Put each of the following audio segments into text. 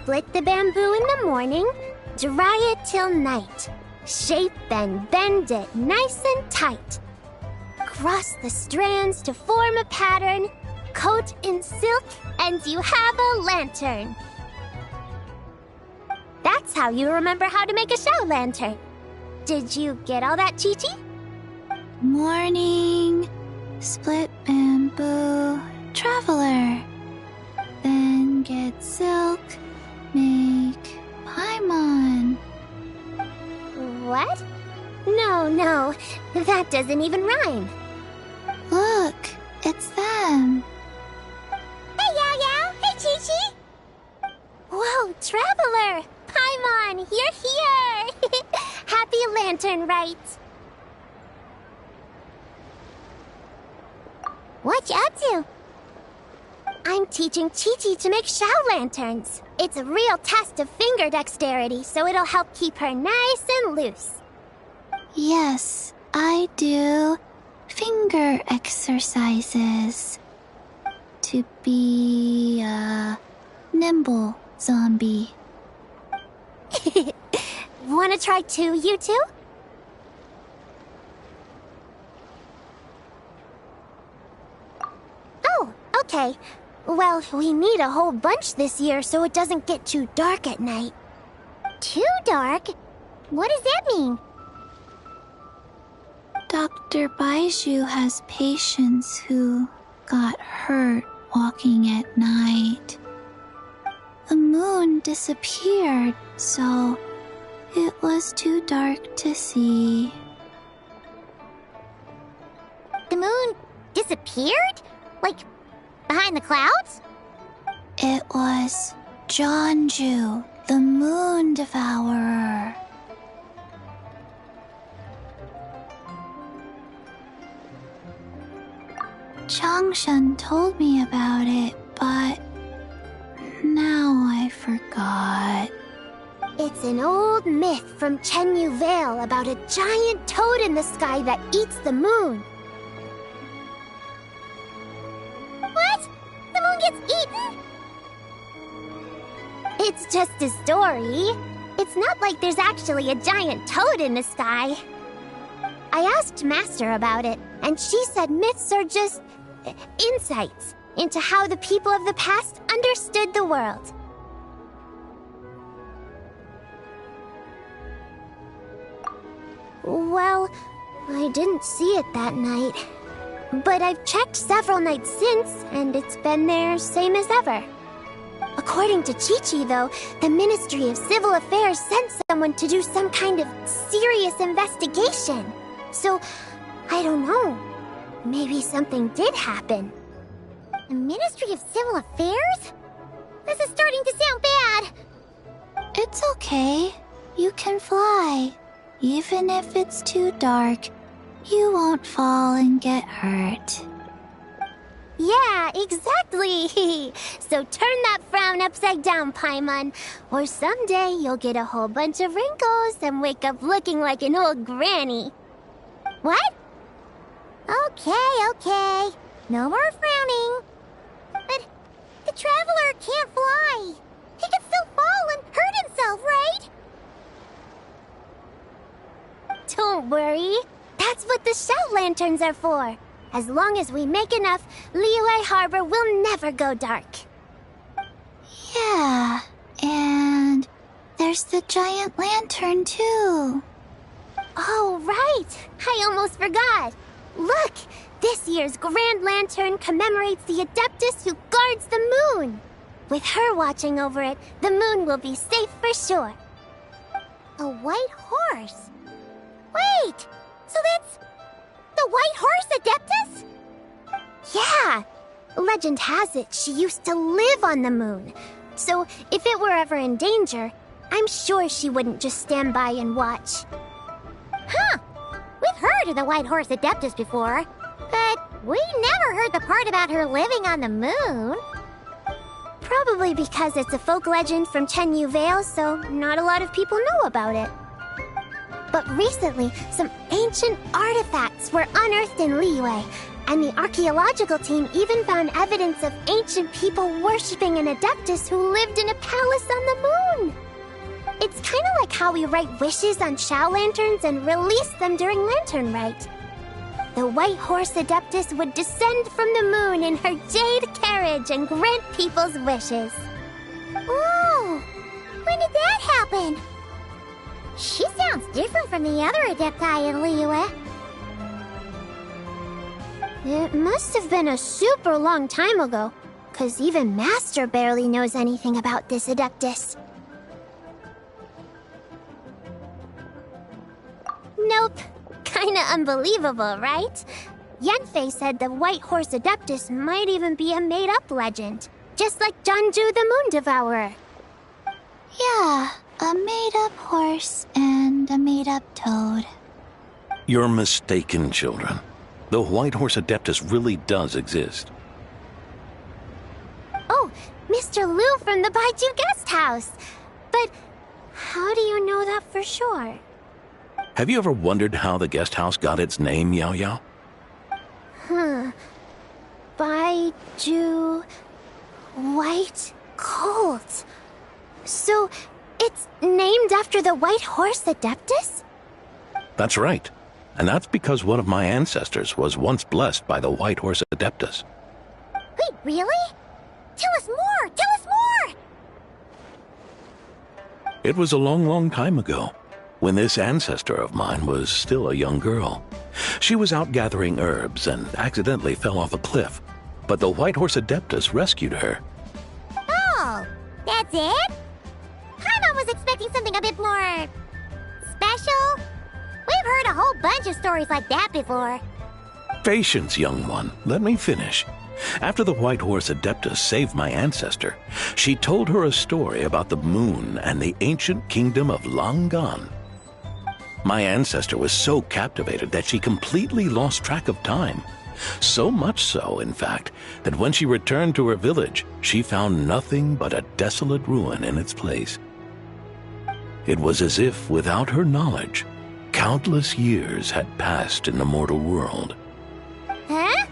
Split the bamboo in the morning, dry it till night. Shape and bend it nice and tight. Cross the strands to form a pattern, coat in silk, and you have a lantern. That's how you remember how to make a show lantern. Did you get all that, Chi-Chi? Morning, split bamboo, traveler. Then get silk, make Paimon. What? No, that doesn't even rhyme. Look, it's them. Hey, Yao Yao! Hey, Chi-Chi! Whoa, Traveler! Paimon, you're here! Happy Lantern Rite! What you up to? I'm teaching Chi-Chi to make Shao lanterns. It's a real test of finger dexterity, so it'll help keep her nice and loose. Yes, I do finger exercises to be a nimble zombie. Wanna try too, you two? Oh, okay. Well, we need a whole bunch this year so it doesn't get too dark at night. Too dark? What does that mean? Dr. Baiju has patients who got hurt walking at night. The moon disappeared, so it was too dark to see. The moon disappeared? Like, behind the clouds? It was Jonju, the moon devourer. Changshan told me about it, but now I forgot. It's an old myth from Chenyu Vale about a giant toad in the sky that eats the moon. What? The moon gets eaten? It's just a story. It's not like there's actually a giant toad in the sky. I asked Master about it, and she said myths are just insights into how the people of the past understood the world. Well, I didn't see it that night. But I've checked several nights since, and it's been there same as ever. According to Chi-Chi, though, the Ministry of Civil Affairs sent someone to do some kind of serious investigation. So, I don't know. Maybe something did happen. The Ministry of Civil Affairs? This is starting to sound bad. It's okay. You can fly. Even if it's too dark, you won't fall and get hurt. Yeah, exactly. So turn that frown upside down, Paimon. Or someday you'll get a whole bunch of wrinkles and wake up looking like an old granny. What? Okay. No more frowning. But the Traveler can't fly. He could still fall and hurt himself, right? Don't worry. That's what the Shao lanterns are for. As long as we make enough, Liyue Harbor will never go dark. Yeah, and there's the giant lantern too. Oh, right! I almost forgot. Look! This year's Grand Lantern commemorates the Adeptus who guards the moon. With her watching over it, the moon will be safe for sure. A white horse? Wait! So that's the White Horse Adeptus? Yeah! Legend has it she used to live on the moon. So if it were ever in danger, I'm sure she wouldn't just stand by and watch. Huh! We've heard of the White Horse Adeptus before, but we never heard the part about her living on the moon. Probably because it's a folk legend from Chenyu Vale, so not a lot of people know about it. But recently, some ancient artifacts were unearthed in Liyue, and the archaeological team even found evidence of ancient people worshipping an Adeptus who lived in a palace on the moon. It's kind of like how we write wishes on Shao lanterns and release them during Lantern Rite. The White Horse Adeptus would descend from the moon in her jade carriage and grant people's wishes. Ooh! When did that happen? She sounds different from the other Adepti in Liyue. It must have been a super long time ago, 'cause even Master barely knows anything about this Adeptus. Nope. Kinda unbelievable, right? Yanfei said the White Horse Adeptus might even be a made-up legend, just like Janju the Moon Devourer. Yeah, a made-up horse and a made-up toad. You're mistaken, children. The White Horse Adeptus really does exist. Oh, Mr. Liu from the Baiju Guest House. But how do you know that for sure? Have you ever wondered how the guest house got its name, Yao Yao? Baiju... White Colt. So, it's named after the White Horse Adeptus? That's right. And that's because one of my ancestors was once blessed by the White Horse Adeptus. Wait, really? Tell us more! Tell us more! It was a long, long time ago, when this ancestor of mine was still a young girl. She was out gathering herbs and accidentally fell off a cliff, but the White Horse Adeptus rescued her. Oh, that's it? Paimon was expecting something a bit more... special? We've heard a whole bunch of stories like that before. Patience, young one. Let me finish. After the White Horse Adeptus saved my ancestor, she told her a story about the moon and the ancient kingdom of Langan. My ancestor was so captivated that she completely lost track of time. So much so, in fact, that when she returned to her village, she found nothing but a desolate ruin in its place. It was as if, without her knowledge, countless years had passed in the mortal world. Huh?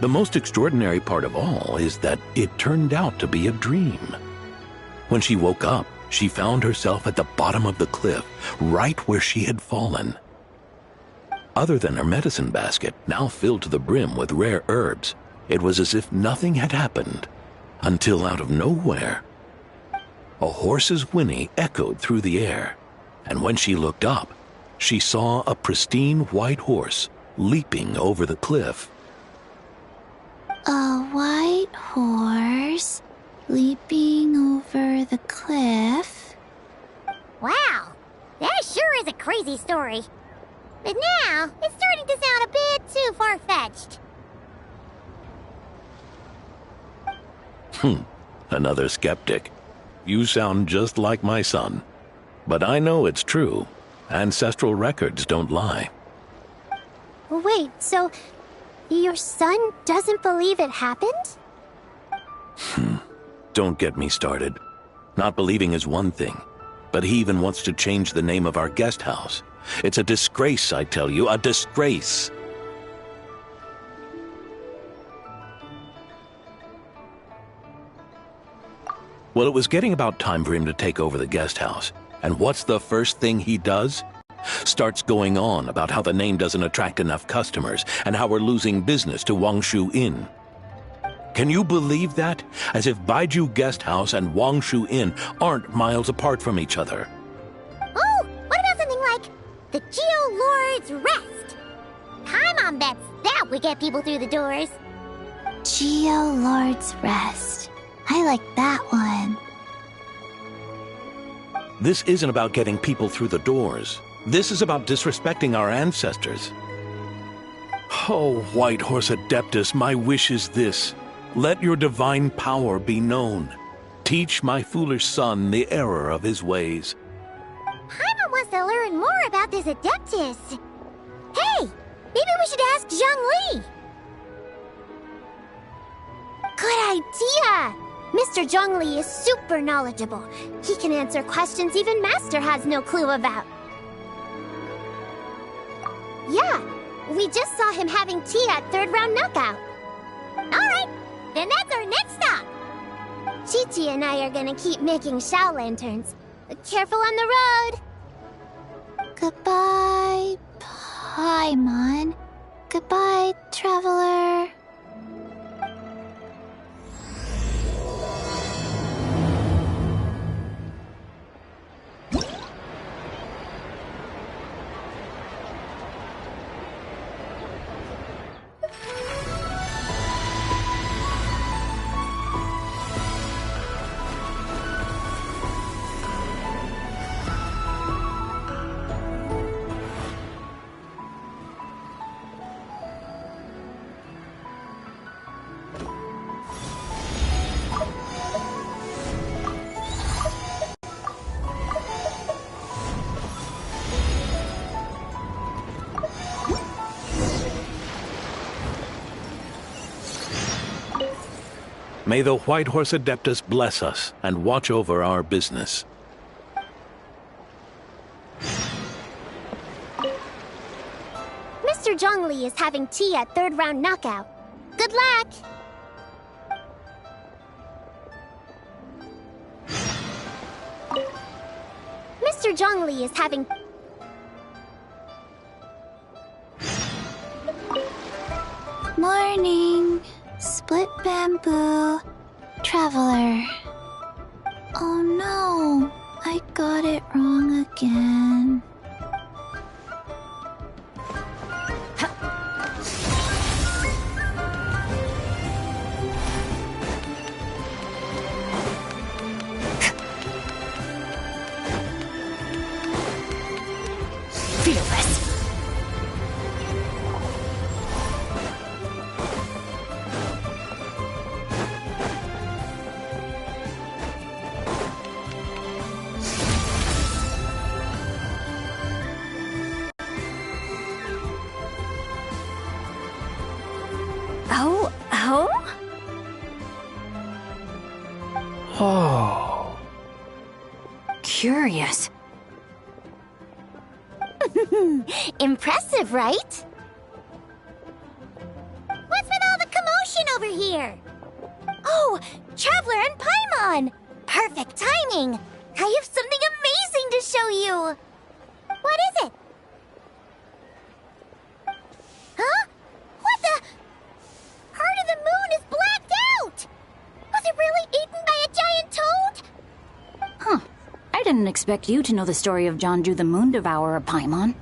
The most extraordinary part of all is that it turned out to be a dream. When she woke up, she found herself at the bottom of the cliff, right where she had fallen. Other than her medicine basket, now filled to the brim with rare herbs, it was as if nothing had happened, until out of nowhere, a horse's whinny echoed through the air, and when she looked up, she saw a pristine white horse leaping over the cliff. A white horse leaping over the cliff? Wow, that sure is a crazy story. But now, it's starting to sound a bit too far-fetched. Another skeptic. You sound just like my son. But I know it's true. Ancestral records don't lie. Wait, so your son doesn't believe it happened? Don't get me started. Not believing is one thing, but he even wants to change the name of our guest house. It's a disgrace, I tell you, a disgrace. Well, it was getting about time for him to take over the guest house. And what's the first thing he does? Starts going on about how the name doesn't attract enough customers and how we're losing business to Wangshu Inn. Can you believe that? As if Baiju Guest House and Wangshu Inn aren't miles apart from each other. Oh, what about something like the Geo Lord's Rest? Paimon bets that would get people through the doors. Geo Lord's Rest. I like that one. This isn't about getting people through the doors. This is about disrespecting our ancestors. Oh, White Horse Adeptus, my wish is this. Let your divine power be known. Teach my foolish son the error of his ways. Paimon wants to learn more about this Adeptus. Hey, maybe we should ask Zhongli. Good idea! Mr. Zhongli is super knowledgeable. He can answer questions even Master has no clue about. Yeah, we just saw him having tea at third round knockout. Alright, then that's our next stop. Chi-Chi and I are gonna keep making Shao lanterns. Careful on the road! Goodbye, Paimon. Goodbye, traveler. May the White Horse Adeptus bless us and watch over our business. Mr. Zhongli is having tea at third round knockout. Good luck! Mr. Zhongli is having... Morning. Split bamboo. Traveler. Oh no, I got it wrong again. Fearless! Oh. Curious. Impressive, right? What's with all the commotion over here? Oh, Traveler and Paimon! Perfect timing! I have something amazing to show you! What is it? Huh? What the? Part of the moon is blacked out! Was it really eaten by a giant toad? Huh. I didn't expect you to know the story of Jonju the Moon Devourer, Paimon.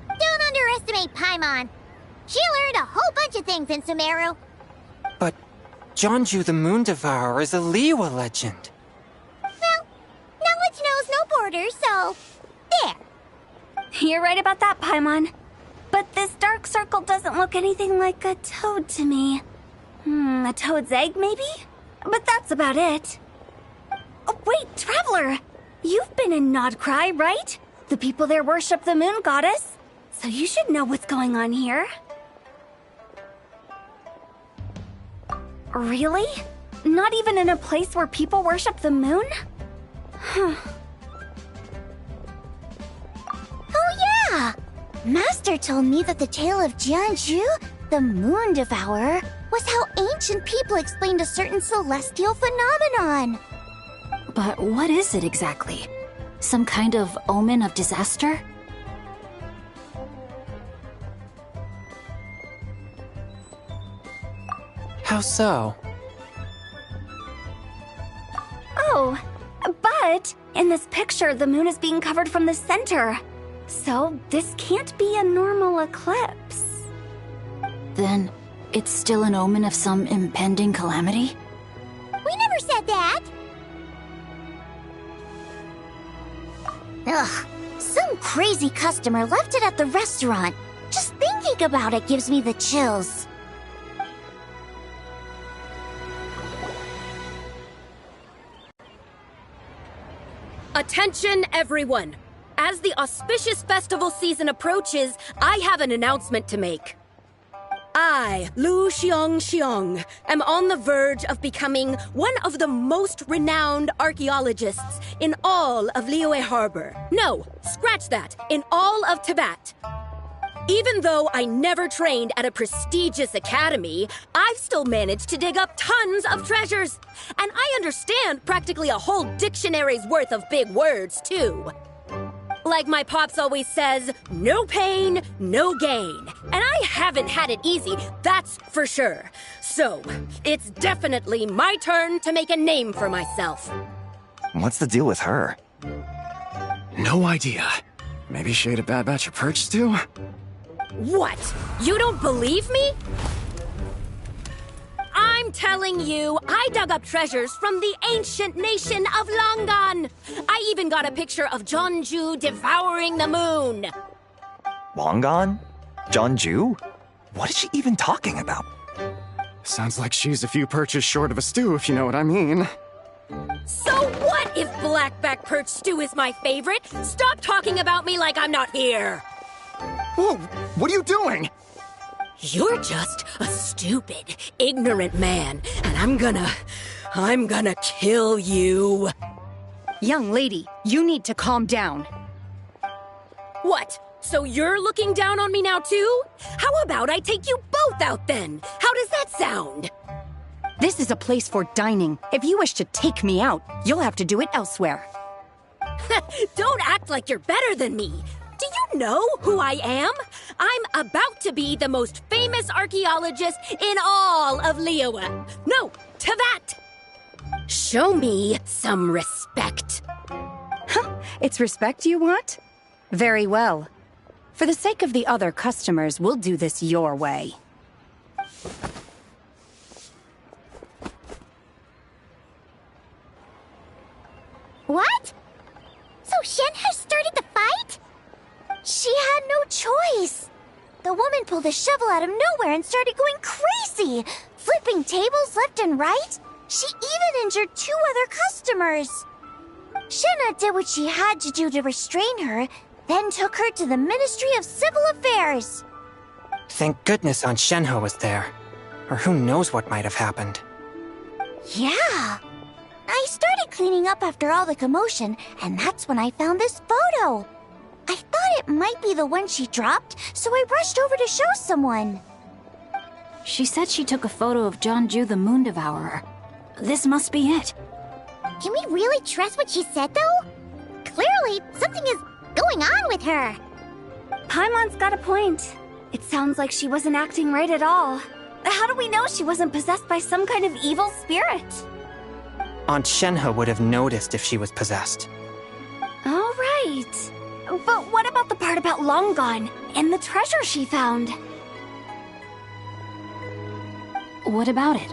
Don't underestimate Paimon. She learned a whole bunch of things in Sumeru. But Jonju the Moon Devourer is a Liyue legend. Well, knowledge knows no borders, so... there. You're right about that, Paimon. But this dark circle doesn't look anything like a toad to me. A toad's egg, maybe? But that's about it. Oh, wait, Traveler! You've been in Nodcry, right? The people there worship the moon goddess. So you should know what's going on here. Really? Not even in a place where people worship the moon? Huh. Oh yeah! Master told me that the tale of Jianzhu, the Moon Devourer, was how ancient people explained a certain celestial phenomenon. But what is it exactly? Some kind of omen of disaster? How so? Oh, but in this picture, the moon is being covered from the center. So this can't be a normal eclipse. Then, it's still an omen of some impending calamity? We never said that! Ugh, some crazy customer left it at the restaurant. Just thinking about it gives me the chills. Attention, everyone! As the auspicious festival season approaches, I have an announcement to make. I, Lu Xiong, am on the verge of becoming one of the most renowned archaeologists in all of Liyue Harbor. No, scratch that, in all of Tibet. Even though I never trained at a prestigious academy, I've still managed to dig up tons of treasures. And I understand practically a whole dictionary's worth of big words, too. Like my pops always says, no pain, no gain. And I haven't had it easy, that's for sure. So, it's definitely my turn to make a name for myself. What's the deal with her? No idea. Maybe she ate a bad batch of perch stew? What? You don't believe me? I'm telling you, I dug up treasures from the ancient nation of Longan. I even got a picture of Jeonju devouring the moon. Longan? Jeonju? What is she even talking about? Sounds like she's a few perches short of a stew, if you know what I mean. So what if blackback perch stew is my favorite? Stop talking about me like I'm not here. Whoa, what are you doing? You're just a stupid, ignorant man, and I'm gonna kill you. Young lady, you need to calm down. What? So you're looking down on me now too? How about I take you both out then? How does that sound? This is a place for dining. If you wish to take me out, you'll have to do it elsewhere. Don't act like you're better than me. Do you know who I am? I'm about to be the most famous archaeologist in all of Liyue. No, Tibet! Show me some respect. Huh? It's respect you want? Very well. For the sake of the other customers, we'll do this your way. What? So Shen has started the fight? She had no choice. The woman pulled a shovel out of nowhere and started going crazy, flipping tables left and right. She even injured 2 other customers. Shenna did what she had to do to restrain her, then took her to the Ministry of Civil Affairs. Thank goodness Aunt Shenhe was there. Or who knows what might have happened. Yeah. I started cleaning up after all the commotion, and that's when I found this photo. I thought it might be the one she dropped, so I rushed over to show someone. She said she took a photo of Jeonju the Moon Devourer. This must be it. Can we really trust what she said, though? Clearly, something is going on with her. Paimon's got a point. It sounds like she wasn't acting right at all. How do we know she wasn't possessed by some kind of evil spirit? Aunt Shenhe would have noticed if she was possessed. All right. But what about the part about Longan and the treasure she found? What about it?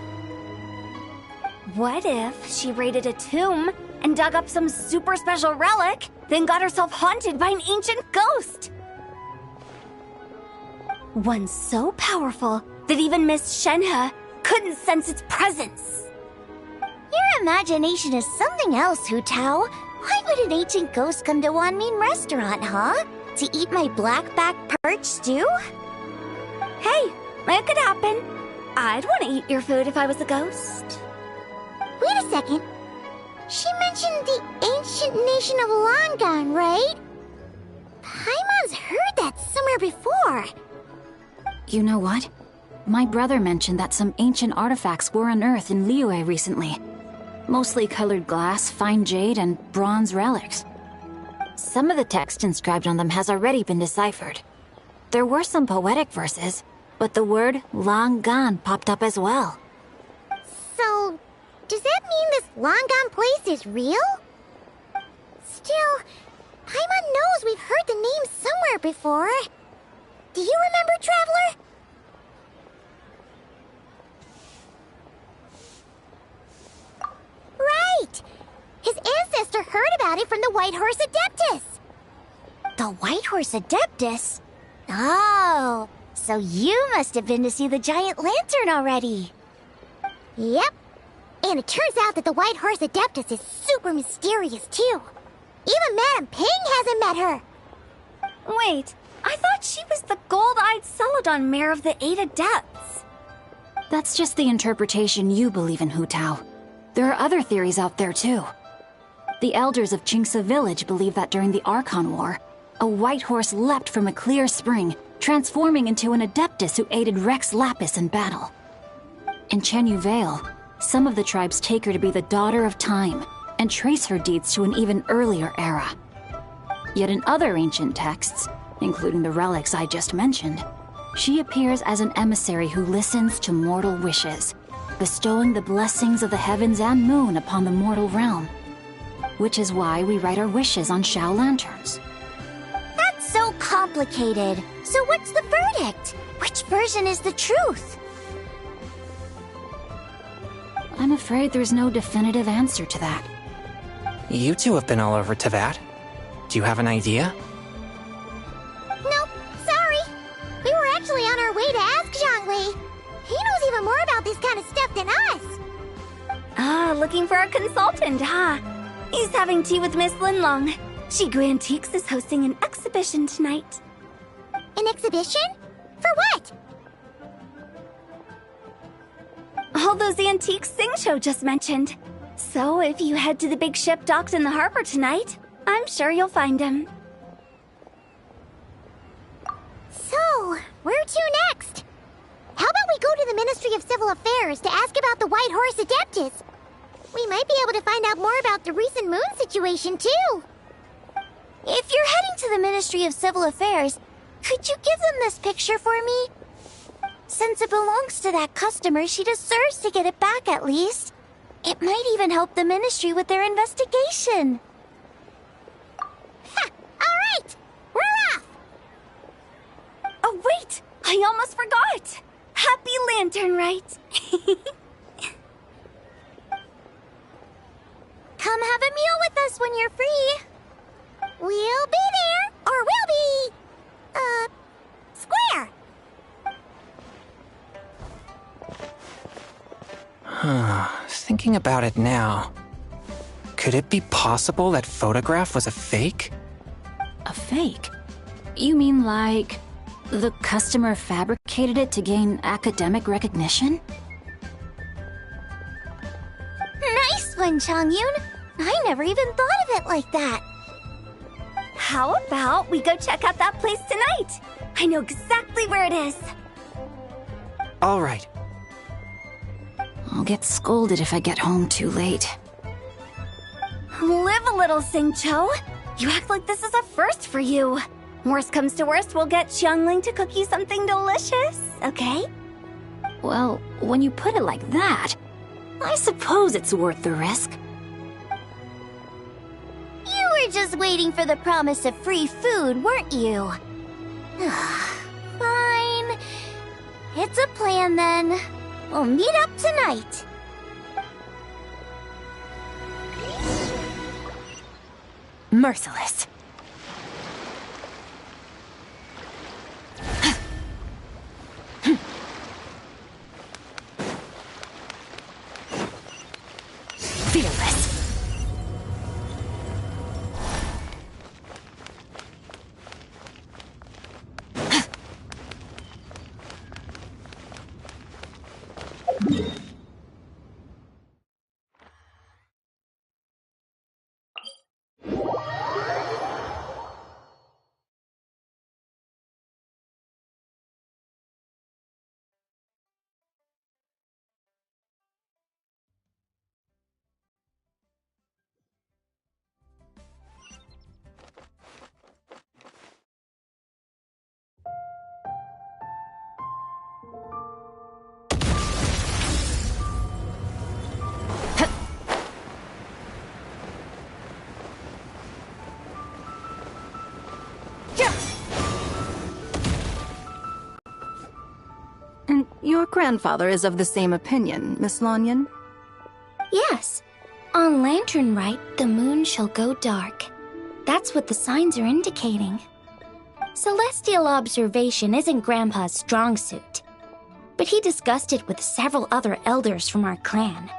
What if she raided a tomb and dug up some super special relic, then got herself haunted by an ancient ghost? One so powerful that even Miss Shenhe couldn't sense its presence. Your imagination is something else, Hu Tao. Why would an ancient ghost come to Wanmin restaurant, huh? To eat my blackback perch stew? Hey, it could happen. I'd want to eat your food if I was a ghost. Wait a second. She mentioned the ancient nation of Longan, right? Paimon's heard that somewhere before. You know what? My brother mentioned that some ancient artifacts were unearthed in Liyue recently. Mostly colored glass, fine jade, and bronze relics. Some of the text inscribed on them has already been deciphered. There were some poetic verses, but the word Longan popped up as well. So, does that mean this Longan place is real? Still, Paimon knows we've heard the name somewhere before. Do you remember, Traveler? Right! His ancestor heard about it from the White Horse Adeptus! The White Horse Adeptus? Oh, so you must have been to see the giant lantern already. Yep. And it turns out that the White Horse Adeptus is super mysterious, too. Even Madame Ping hasn't met her. Wait, I thought she was the gold-eyed Celadon mare of the 8 Adepts. That's just the interpretation you believe in, Hu Tao. There are other theories out there, too. The elders of Qingce Village believe that during the Archon War, a white horse leapt from a clear spring, transforming into an Adeptus who aided Rex Lapis in battle. In Chenyu Vale, some of the tribes take her to be the daughter of time and trace her deeds to an even earlier era. Yet in other ancient texts, including the relics I just mentioned, she appears as an emissary who listens to mortal wishes, bestowing the blessings of the heavens and moon upon the mortal realm. Which is why we write our wishes on Shao lanterns. That's so complicated. So what's the verdict? Which version is the truth? I'm afraid there's no definitive answer to that. You two have been all over Teyvat. Do you have an idea? Nope, sorry. We were actually on our way to ask Zhongli. He knows even more about this kind of stuff than us. Ah, looking for a consultant, huh? He's having tea with Miss Linlong. Shigu Antiques is hosting an exhibition tonight. An exhibition? For what? All those antiques Xingqiu just mentioned. So if you head to the big ship docked in the harbor tonight, I'm sure you'll find him. So, where to next? How about we go to the Ministry of Civil Affairs to ask about the White Horse Adeptus? We might be able to find out more about the recent moon situation, too. If you're heading to the Ministry of Civil Affairs, could you give them this picture for me? Since it belongs to that customer, she deserves to get it back at least. It might even help the ministry with their investigation. Ha! All right! We're off! Oh, wait! I almost forgot! Happy Lantern Rite! Come have a meal with us when you're free. We'll be there, or we'll be... square. Thinking about it now, could it be possible that photograph was a fake? A fake? You mean like the customer fabricated it to gain academic recognition? Nice one, Changyun. I never even thought of it like that. How about we go check out that place tonight? I know exactly where it is. All right. I'll get scolded if I get home too late. Live a little, Xingqiu. You act like this is a first for you. Worst comes to worst, we'll get Xiangling to cook you something delicious, okay? Well, when you put it like that, I suppose it's worth the risk. You were just waiting for the promise of free food, weren't you? Fine. It's a plan then. We'll meet up tonight. Merciless. Fearless. And your grandfather is of the same opinion, Miss Lanyan? Yes. On Lantern Rite, the moon shall go dark. That's what the signs are indicating. Celestial observation isn't Grandpa's strong suit, but he discussed it with several other elders from our clan,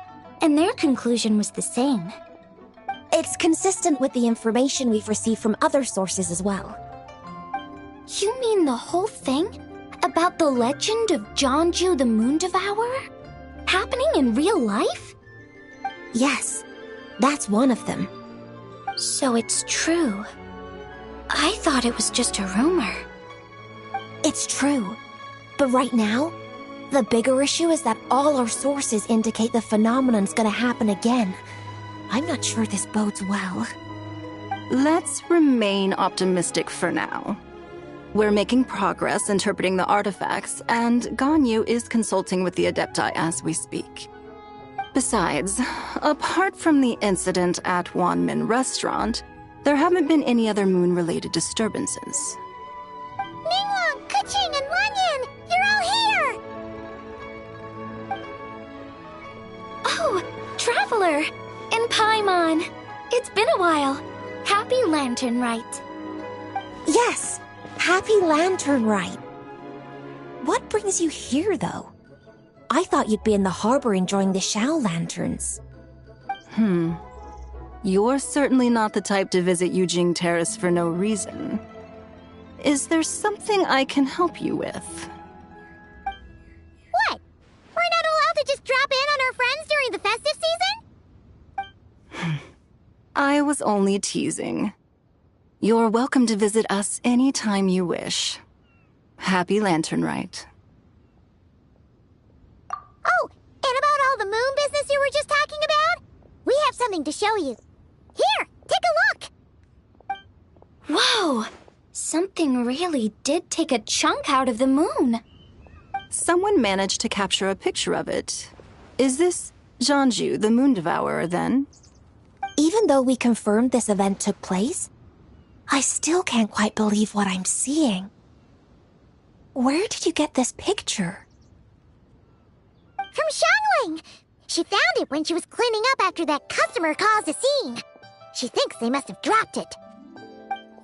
and their conclusion was the same. It's consistent with the information we've received from other sources as well. You mean the whole thing? About the legend of Jeonju the Moon Devourer? Happening in real life? Yes, that's one of them. So it's true. I thought it was just a rumor. It's true. But right now, the bigger issue is that all our sources indicate the phenomenon's gonna happen again. I'm not sure this bodes well. Let's remain optimistic for now. We're making progress interpreting the artifacts, and Ganyu is consulting with the Adepti as we speak. Besides, apart from the incident at Wanmin Restaurant, there haven't been any other moon-related disturbances. Ningguang, Keqing, and Wanyan, you're all here! Oh, Traveler! And Paimon! It's been a while. Happy Lantern Rite. Yes, happy Lantern Rite. What brings you here, though? I thought you'd be in the harbor enjoying the Shao Lanterns. You're certainly not the type to visit Yujing Terrace for no reason. Is there something I can help you with? What? We're not allowed to just drop in on our friends during the festive season? I was only teasing. You're welcome to visit us anytime you wish. Happy Lantern Rite. Oh, and about all the moon business you were just talking about? We have something to show you. Here, take a look! Whoa! Something really did take a chunk out of the moon. Someone managed to capture a picture of it. Is this Jeonju, the Moon Devourer, then? Even though we confirmed this event took place, I still can't quite believe what I'm seeing. Where did you get this picture? From Xiangling! She found it when she was cleaning up after that customer caused a scene. She thinks they must have dropped it.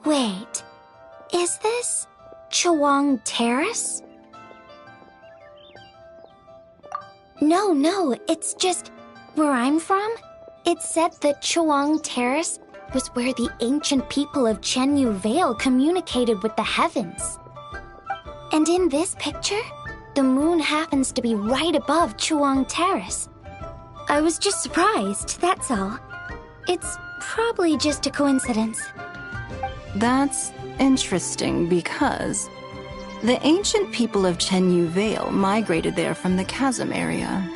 Wait, is this Chawang Terrace? No, it's just where I'm from. It said that Chawang Terrace was where the ancient people of Chenyu Vale communicated with the heavens. And in this picture, the moon happens to be right above Chawang Terrace. I was just surprised, that's all. It's probably just a coincidence. That's interesting because the ancient people of Chenyu Vale migrated there from the chasm area.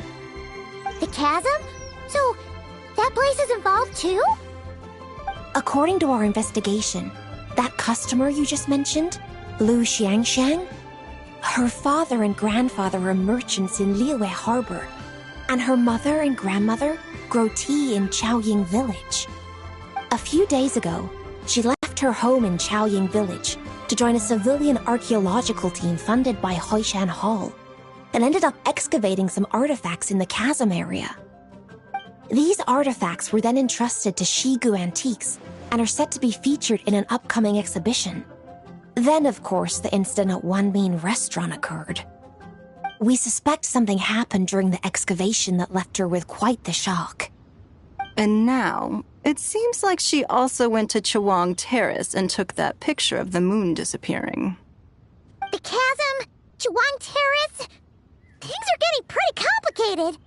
The chasm? So, that place is involved too? According to our investigation, that customer you just mentioned, Lu Xiangxiang, her father and grandfather are merchants in Liyue Harbor, and her mother and grandmother grow tea in Chaoying Village. A few days ago, she left her home in Chaoying Village to join a civilian archaeological team funded by Hoishan Hall, and ended up excavating some artifacts in the chasm area. These artifacts were then entrusted to Shigu Antiques and are set to be featured in an upcoming exhibition. Then, of course, the incident at Wanmin Restaurant occurred. We suspect something happened during the excavation that left her with quite the shock. And now, it seems like she also went to Chawang Terrace and took that picture of the moon disappearing. The chasm? Chawang Terrace? Things are getting pretty complicated.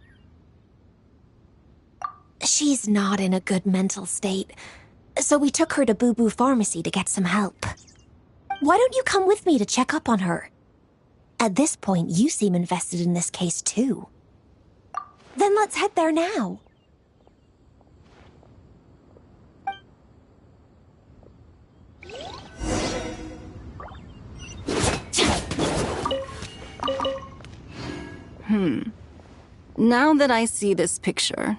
She's not in a good mental state, so we took her to Boo Boo Pharmacy to get some help. Why don't you come with me to check up on her? At this point, you seem invested in this case too. Then let's head there now. Now that I see this picture,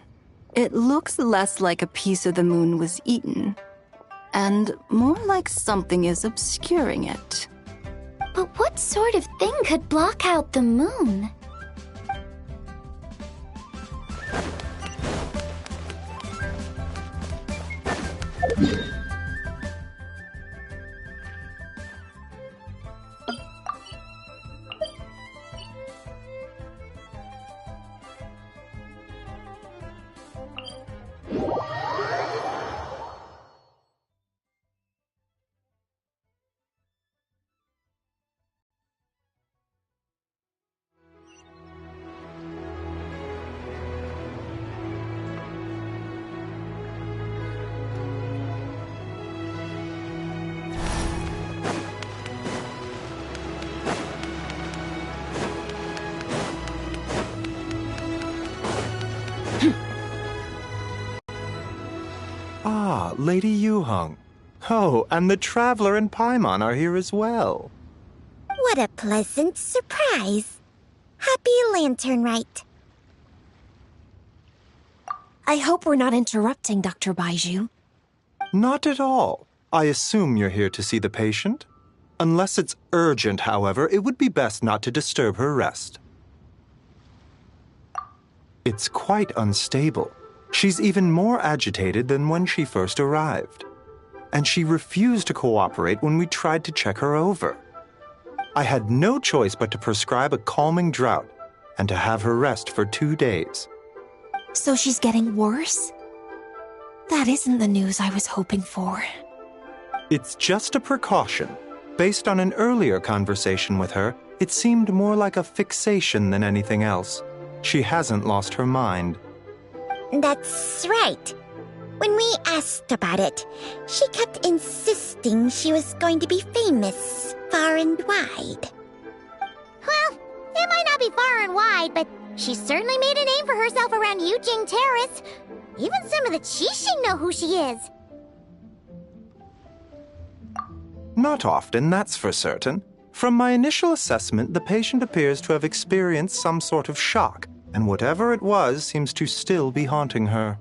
it looks less like a piece of the moon was eaten, and more like something is obscuring it. But what sort of thing could block out the moon? Ah, Lady Yu-hung. Oh, and the Traveler and Paimon are here as well. What a pleasant surprise. Happy Lantern Rite. I hope we're not interrupting, Dr. Baiju. Not at all. I assume you're here to see the patient? Unless it's urgent, however, it would be best not to disturb her rest. It's quite unstable. She's even more agitated than when she first arrived. And she refused to cooperate when we tried to check her over. I had no choice but to prescribe a calming draught and to have her rest for 2 days. So she's getting worse? That isn't the news I was hoping for. It's just a precaution. Based on an earlier conversation with her, it seemed more like a fixation than anything else. She hasn't lost her mind. That's right. When we asked about it, she kept insisting she was going to be famous far and wide. Well, it might not be far and wide, but she certainly made a name for herself around Yujing Terrace. Even some of the Qixing know who she is. Not often, that's for certain. From my initial assessment, the patient appears to have experienced some sort of shock, and whatever it was seems to still be haunting her.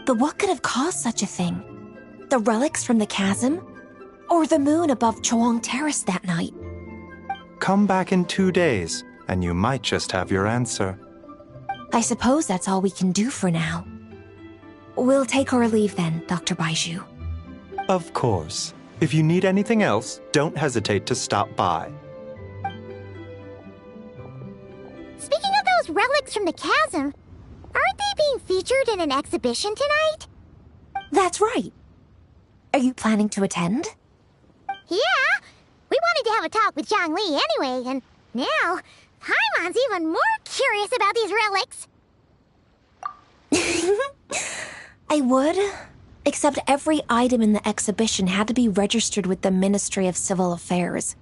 But what could have caused such a thing? The relics from the chasm? Or the moon above Chuang Terrace that night? Come back in 2 days, and you might just have your answer. I suppose that's all we can do for now. We'll take our leave then, Dr. Baiju. Of course. If you need anything else, don't hesitate to stop by. Speaking of those relics from the chasm, aren't they being featured in an exhibition tonight? That's right. Are you planning to attend? Yeah! We wanted to have a talk with Zhang Li anyway, and now Paimon's even more curious about these relics. I would, except every item in the exhibition had to be registered with the Ministry of Civil Affairs.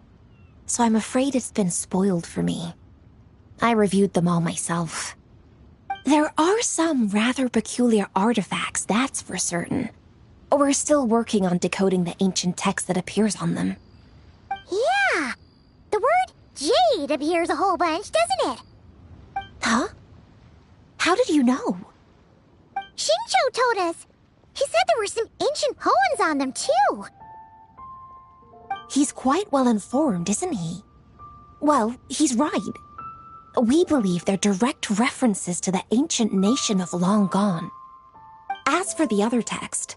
So I'm afraid it's been spoiled for me. I reviewed them all myself. There are some rather peculiar artifacts, that's for certain. We're still working on decoding the ancient text that appears on them. Yeah! The word jade appears a whole bunch, doesn't it? Huh? How did you know? Shincho told us. He said there were some ancient poems on them, too. He's quite well informed, isn't he? Well, he's right. We believe they're direct references to the ancient nation of long gone. As for the other text,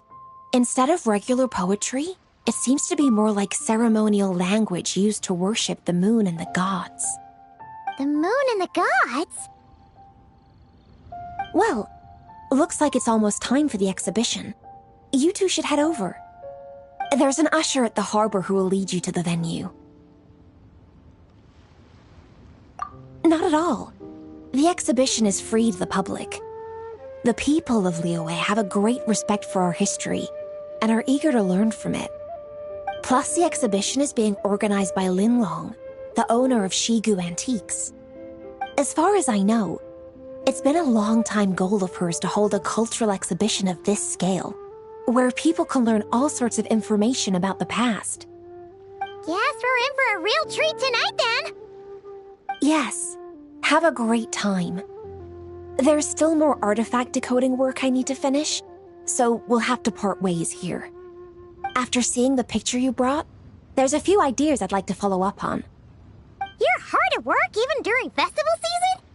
instead of regular poetry, it seems to be more like ceremonial language used to worship the moon and the gods. The moon and the gods? Well, looks like it's almost time for the exhibition. You two should head over. There's an usher at the harbor who will lead you to the venue. Not at all. The exhibition is free to the public. The people of Liyue have a great respect for our history and are eager to learn from it. Plus, the exhibition is being organized by Lin Long, the owner of Shigu Antiques. As far as I know, it's been a long-time goal of hers to hold a cultural exhibition of this scale, where people can learn all sorts of information about the past. Guess we're in for a real treat tonight, then. Yes, have a great time. There's still more artifact decoding work I need to finish, so we'll have to part ways here. After seeing the picture you brought, there's a few ideas I'd like to follow up on. You're hard at work even during festival season?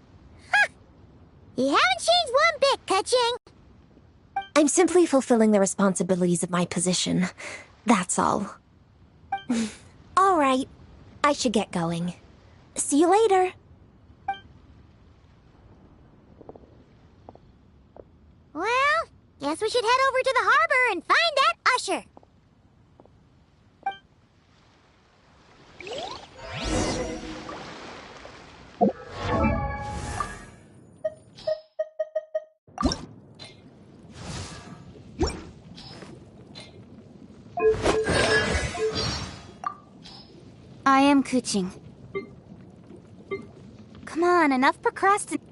Huh! You haven't changed one bit, Keqing. I'm simply fulfilling the responsibilities of my position. That's all. All right, I should get going. See you later. Well, guess we should head over to the harbor and find that usher. I am Kuching. Come on, enough procrastination.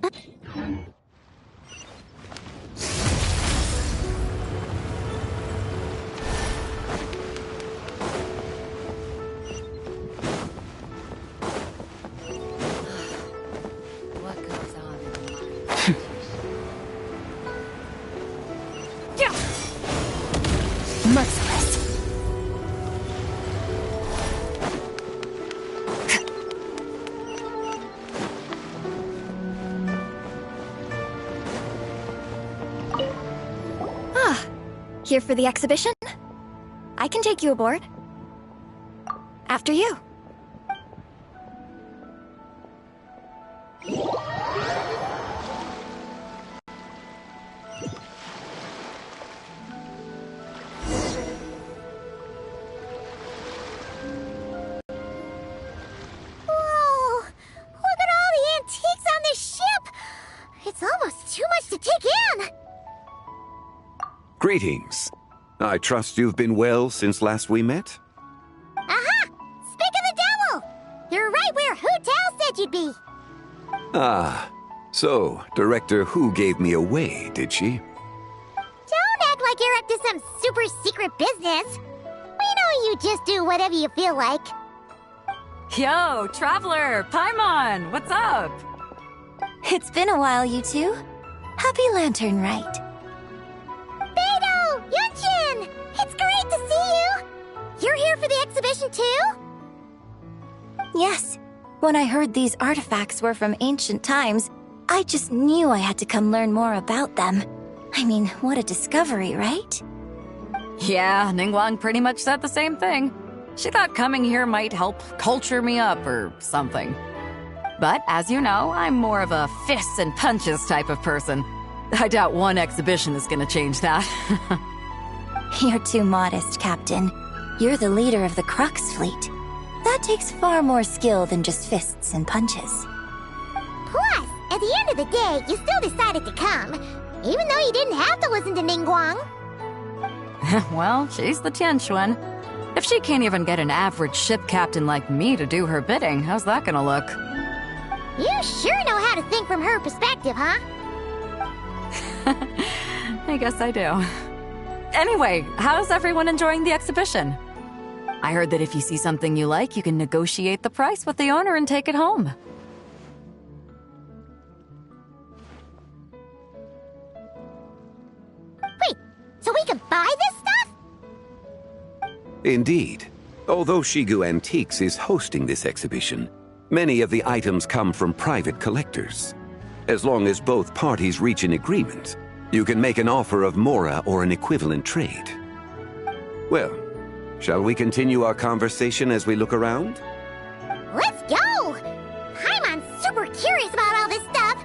Merciless. Here for the exhibition? I can take you aboard. After you. Greetings. I trust you've been well since last we met? Aha! Speak of the devil! You're right where Hu Tao said you'd be. Ah, so Director Hu gave me away, did she? Don't act like you're up to some super secret business. We know you just do whatever you feel like. Yo, Traveler, Paimon, what's up? It's been a while, you two. Happy Lantern Rite. Beidou! Genshin! It's great to see you! You're here for the exhibition too? Yes. When I heard these artifacts were from ancient times, I just knew I had to come learn more about them. I mean, what a discovery, right? Yeah, Ningguang pretty much said the same thing. She thought coming here might help culture me up or something. But as you know, I'm more of a fists and punches type of person. I doubt one exhibition is gonna change that. You're too modest, Captain. You're the leader of the Crux fleet. That takes far more skill than just fists and punches. Plus, at the end of the day, you still decided to come, even though you didn't have to listen to Ningguang. Well, she's the Tianquan. If she can't even get an average ship captain like me to do her bidding, how's that gonna look? You sure know how to think from her perspective, huh? I guess I do. Anyway, how's everyone enjoying the exhibition? I heard that if you see something you like, you can negotiate the price with the owner and take it home. Wait, so we can buy this stuff? Indeed. Although Shigu Antiques is hosting this exhibition, many of the items come from private collectors. As long as both parties reach an agreement, you can make an offer of mora or an equivalent trade. Well, shall we continue our conversation as we look around? Let's go! Paimon's super curious about all this stuff.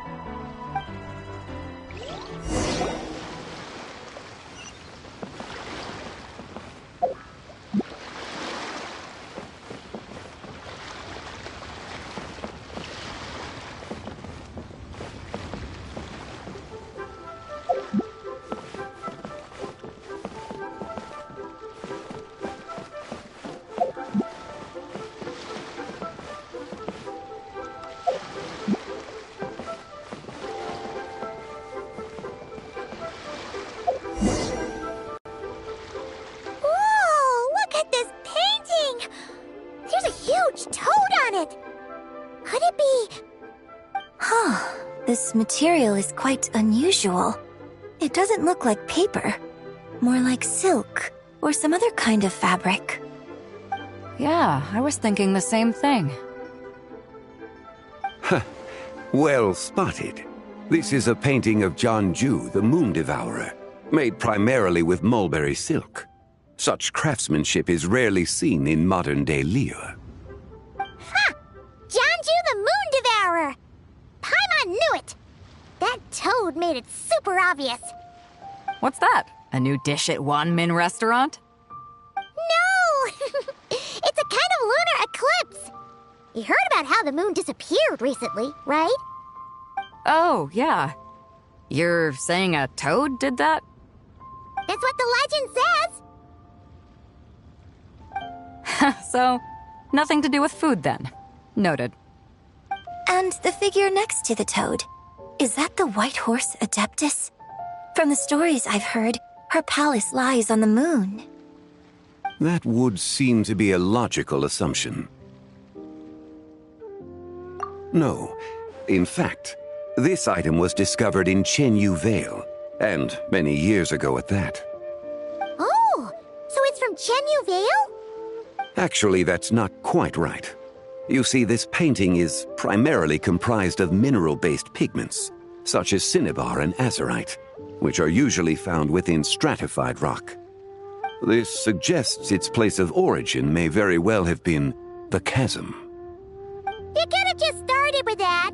This material is quite unusual. It doesn't look like paper. More like silk, or some other kind of fabric. Yeah, I was thinking the same thing. Well spotted. This is a painting of Jianju, the Moon Devourer, made primarily with mulberry silk. Such craftsmanship is rarely seen in modern-day Liyue. Ha! Jianju the Moon Devourer! Paimon knew it! That toad made it super obvious. What's that? A new dish at Wanmin restaurant? No! It's a kind of lunar eclipse. You heard about how the moon disappeared recently, right? Oh, yeah. You're saying a toad did that? That's what the legend says. So, nothing to do with food then. Noted. And the figure next to the toad. Is that the white horse Adeptus? From the stories I've heard, her palace lies on the moon. That would seem to be a logical assumption. No. In fact, this item was discovered in Chenyu Vale, and many years ago at that. Oh! Chenyu Vale? Actually, that's not quite right. You see, this painting is primarily comprised of mineral-based pigments, such as cinnabar and azurite, which are usually found within stratified rock. This suggests its place of origin may very well have been the chasm. You could have just started with that.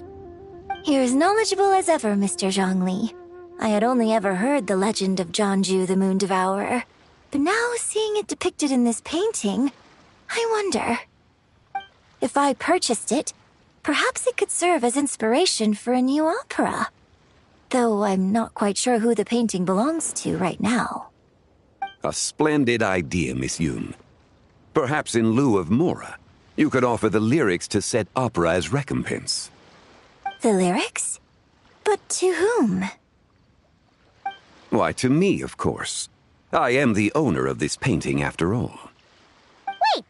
You're as knowledgeable as ever, Mr. Zhongli. I had only ever heard the legend of Jianzhu the Moon Devourer, but now seeing it depicted in this painting, I wonder. If I purchased it, perhaps it could serve as inspiration for a new opera. Though I'm not quite sure who the painting belongs to right now. A splendid idea, Miss Yoon. Perhaps in lieu of Mora, you could offer the lyrics to said opera as recompense. The lyrics? But to whom? Why, to me, of course. I am the owner of this painting, after all. Wait,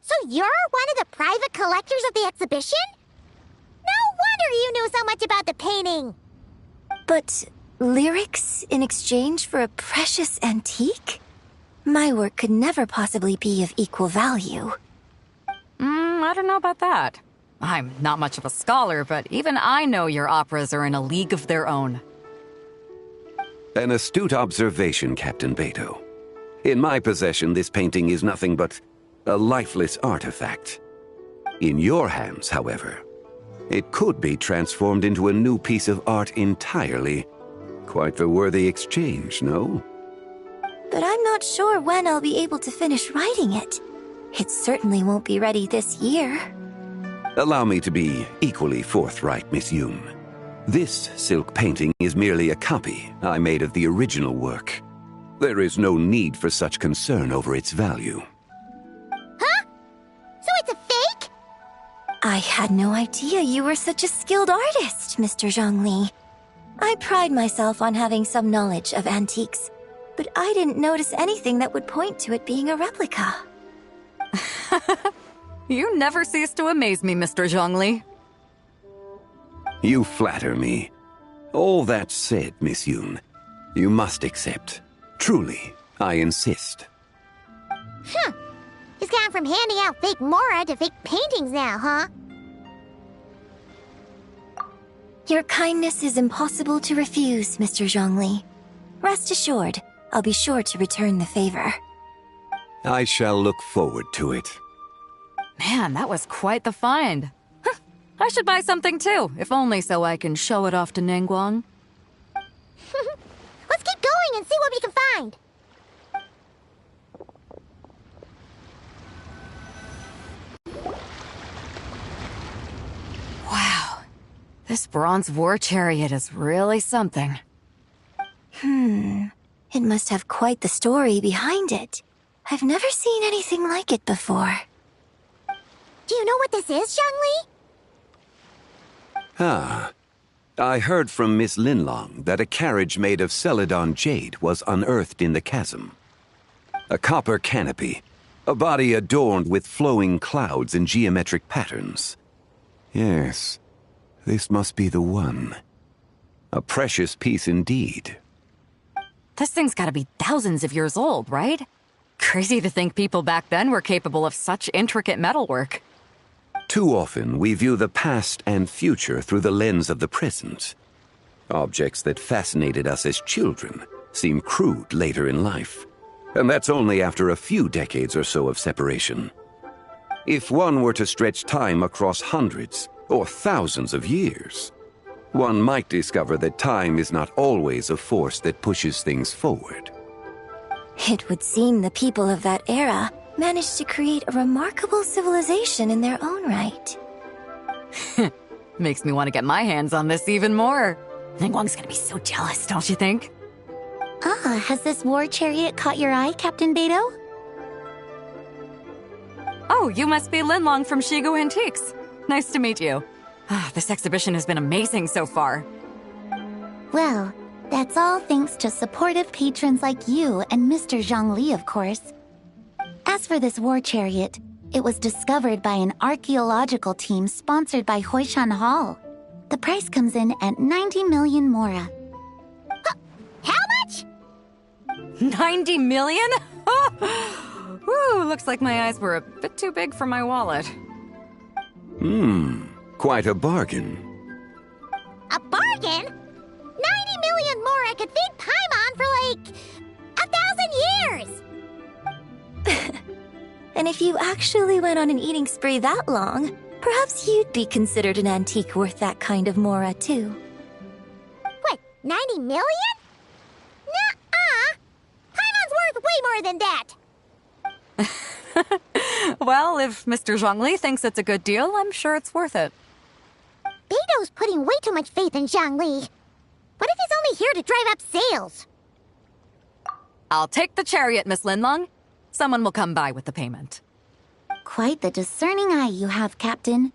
so you're one of the private collectors of the exhibition? No wonder you knew so much about the painting. But lyrics in exchange for a precious antique? My work could never possibly be of equal value. I don't know about that. I'm not much of a scholar, but even I know your operas are in a league of their own. An astute observation, Captain Beto. In my possession, this painting is nothing but a lifeless artifact. In your hands, however, it could be transformed into a new piece of art entirely. Quite the worthy exchange, no? But I'm not sure when I'll be able to finish writing it. It certainly won't be ready this year. Allow me to be equally forthright, Miss Yoon. This silk painting is merely a copy I made of the original work. There is no need for such concern over its value. Huh? So it's a fake? I had no idea you were such a skilled artist, Mr. Zhongli. I pride myself on having some knowledge of antiques, but I didn't notice anything that would point to it being a replica. You never cease to amaze me, Mr. Zhongli. You flatter me. All that said, Miss Yoon, you must accept. Truly, I insist. He's gone from handing out fake Mora to fake paintings now, huh? Your kindness is impossible to refuse, Mr. Zhongli. Rest assured, I'll be sure to return the favor. I shall look forward to it. Man, that was quite the find. I should buy something too, if only so I can show it off to Ningguang. Let's keep going and see what we can find. Wow. This bronze war chariot is really something. It must have quite the story behind it. I've never seen anything like it before. Do you know what this is, Zhongli? I heard from Miss Linlong that a carriage made of Celadon jade was unearthed in the chasm. A copper canopy, a body adorned with flowing clouds and geometric patterns. Yes, this must be the one. A precious piece indeed. This thing's gotta be thousands of years old, right? Crazy to think people back then were capable of such intricate metalwork. Too often, we view the past and future through the lens of the present. Objects that fascinated us as children seem crude later in life. And that's only after a few decades or so of separation. If one were to stretch time across hundreds or thousands of years, one might discover that time is not always a force that pushes things forward. It would seem the people of that era managed to create a remarkable civilization in their own right. Makes me want to get my hands on this even more. Ningguang's gonna be so jealous, don't you think? Has this war chariot caught your eye, Captain Beto? Oh, you must be Linlong from Shigu Antiques. Nice to meet you. This exhibition has been amazing so far. Well, that's all thanks to supportive patrons like you and Mr. Zhongli, of course. As for this war chariot, it was discovered by an archaeological team sponsored by Hoishan Hall. The price comes in at 90 million Mora. How much? 90 million? Woo, looks like my eyes were a bit too big for my wallet. Quite a bargain. A bargain? 90 million more I could feed Paimon for like 1,000 years! And if you actually went on an eating spree that long, perhaps you'd be considered an antique worth that kind of mora, too. What, 90 million? Nuh-uh! Paimon's worth way more than that! Well, if Mr. Zhongli thinks it's a good deal, I'm sure it's worth it. Beto's putting way too much faith in Zhongli. What if he's only here to drive up sales? I'll take the chariot, Miss Linlong. Someone will come by with the payment. Quite the discerning eye you have, Captain.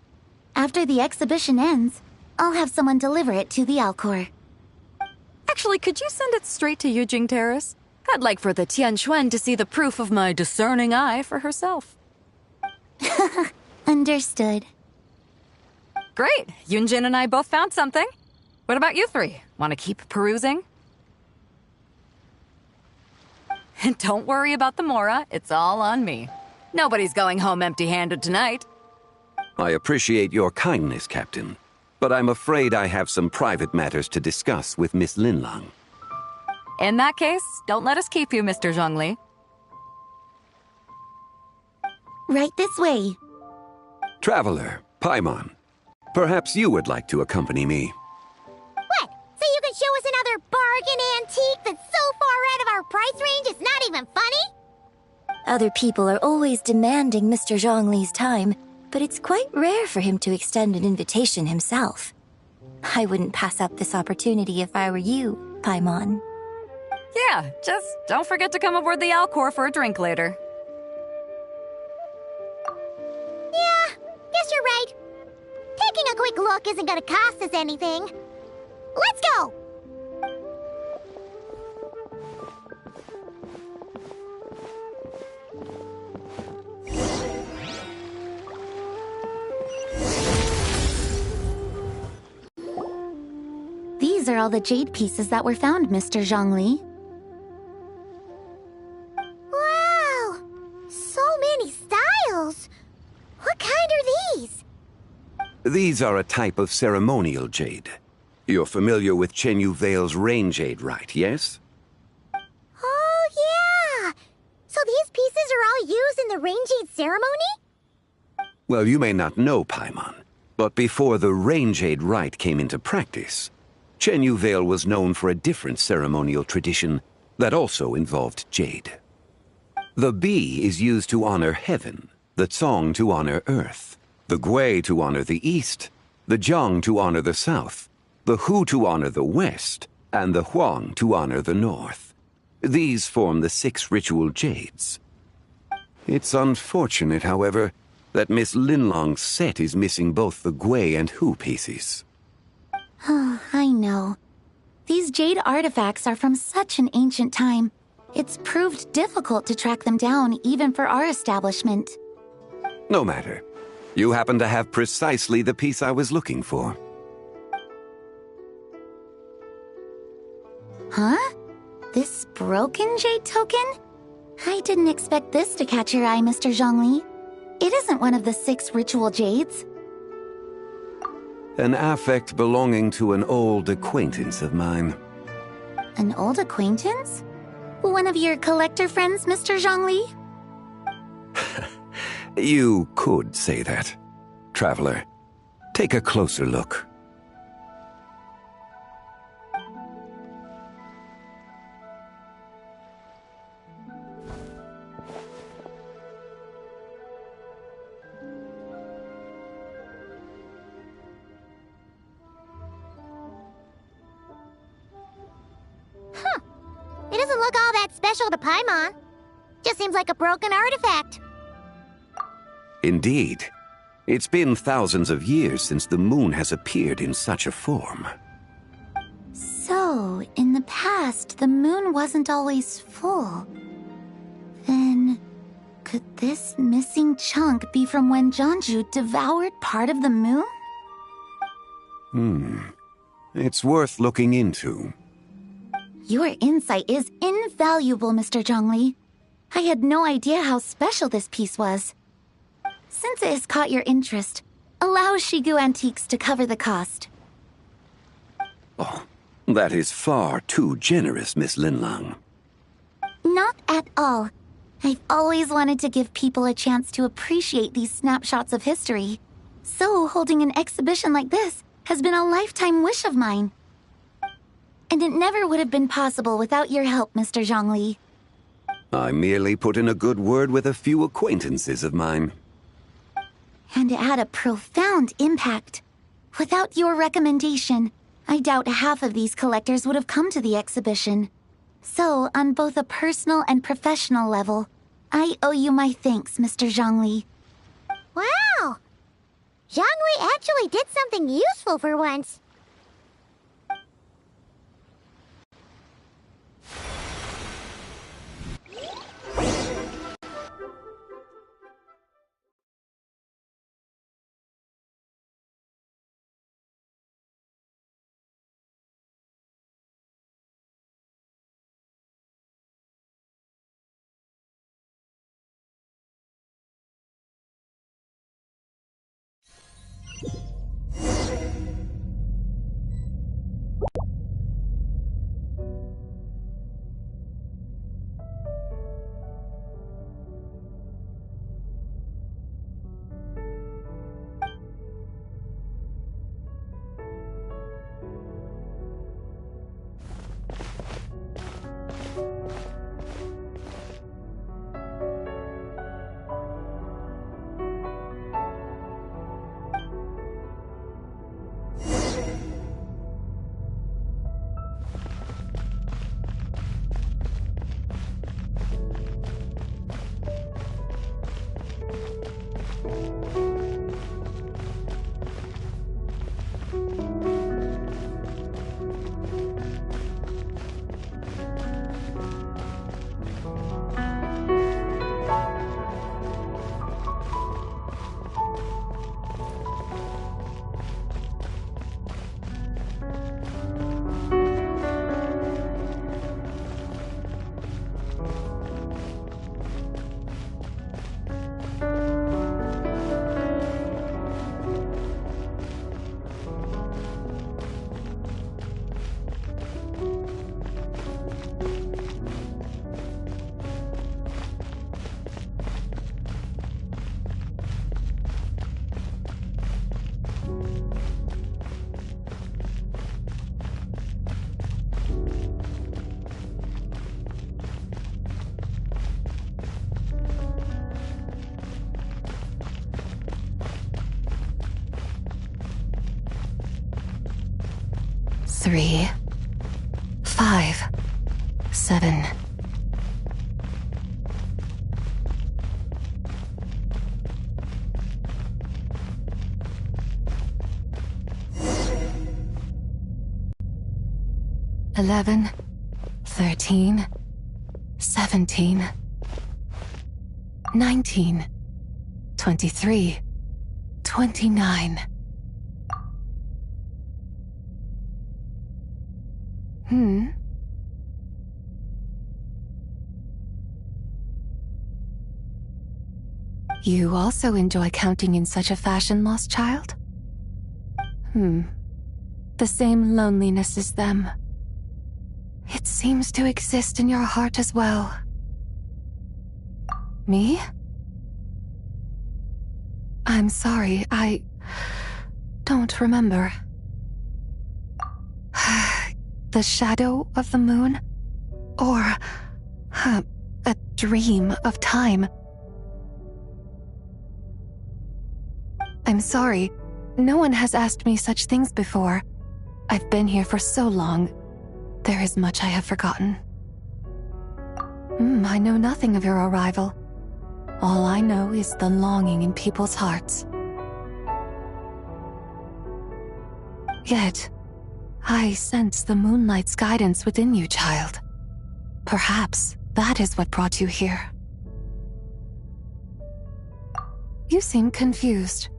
After the exhibition ends, I'll have someone deliver it to the Alcor. Actually, could you send it straight to Yujing Terrace? I'd like for the Tianquan to see the proof of my discerning eye for herself. Understood. Great. Yunjin and I both found something. What about you three? Want to keep perusing? And don't worry about the mora. It's all on me. Nobody's going home empty-handed tonight. I appreciate your kindness, Captain, but I'm afraid I have some private matters to discuss with Miss Linlong. In that case, don't let us keep you, Mr. Zhongli. Right this way. Traveler, Paimon, perhaps you would like to accompany me. What? So you can show us another bargain antique that's so far out of our price range it's not even funny? Other people are always demanding Mr. Zhongli's time, but it's quite rare for him to extend an invitation himself. I wouldn't pass up this opportunity if I were you, Paimon. Yeah, just don't forget to come aboard the Alcor for a drink later. Yeah, guess you're right. Taking a quick look isn't gonna cost us anything. Let's go! These are all the jade pieces that were found, Mr. Zhongli. Wow! So many styles! What kind are these? These are a type of ceremonial jade. You're familiar with Chenyu Vale's rain jade rite, yes? Oh, yeah! So these pieces are all used in the rain jade ceremony? Well, you may not know, Paimon, but before the rain jade rite came into practice, Chenyu Vale was known for a different ceremonial tradition that also involved jade. The bee is used to honor heaven, the Tsong to honor earth, the Gui to honor the east, the Jiang to honor the south, the Hu to honor the west, and the Huang to honor the north. These form the 6 ritual jades. It's unfortunate, however, that Miss Linlong's set is missing both the Gui and Hu pieces. Oh, I know. These jade artifacts are from such an ancient time. It's proved difficult to track them down, even for our establishment. No matter. You happen to have precisely the piece I was looking for. Huh? This broken jade token? I didn't expect this to catch your eye, Mr. Zhongli. It isn't one of the 6 ritual jades. An affect belonging to an old acquaintance of mine. An old acquaintance? One of your collector friends, Mr. Zhongli? You could say that. Traveler, take a closer look. It doesn't look all that special to Paimon. Just seems like a broken artifact. Indeed. It's been thousands of years since the moon has appeared in such a form. So, in the past, the moon wasn't always full. Then, could this missing chunk be from when Jeonju devoured part of the moon? It's worth looking into. Your insight is invaluable, Mr. Zhongli. I had no idea how special this piece was. Since it has caught your interest, allow Shigu Antiques to cover the cost. Oh, that is far too generous, Miss Linlang. Not at all. I've always wanted to give people a chance to appreciate these snapshots of history. So holding an exhibition like this has been a lifetime wish of mine. And it never would have been possible without your help, Mr. Zhongli. I merely put in a good word with a few acquaintances of mine. And it had a profound impact. Without your recommendation, I doubt half of these collectors would have come to the exhibition. So, on both a personal and professional level, I owe you my thanks, Mr. Zhongli. Wow! Zhongli actually did something useful for once. Three, 5, 7. Eleven, 13, 17, 19, 23, 29. You also enjoy counting in such a fashion, lost child? The same loneliness as them. It seems to exist in your heart as well. Me? I'm sorry, I don't remember. The shadow of the moon? Or a dream of time? I'm sorry. No one has asked me such things before. I've been here for so long. There is much I have forgotten. I know nothing of your arrival. All I know is the longing in people's hearts. Yet, I sense the moonlight's guidance within you, child. Perhaps that is what brought you here. You seem confused.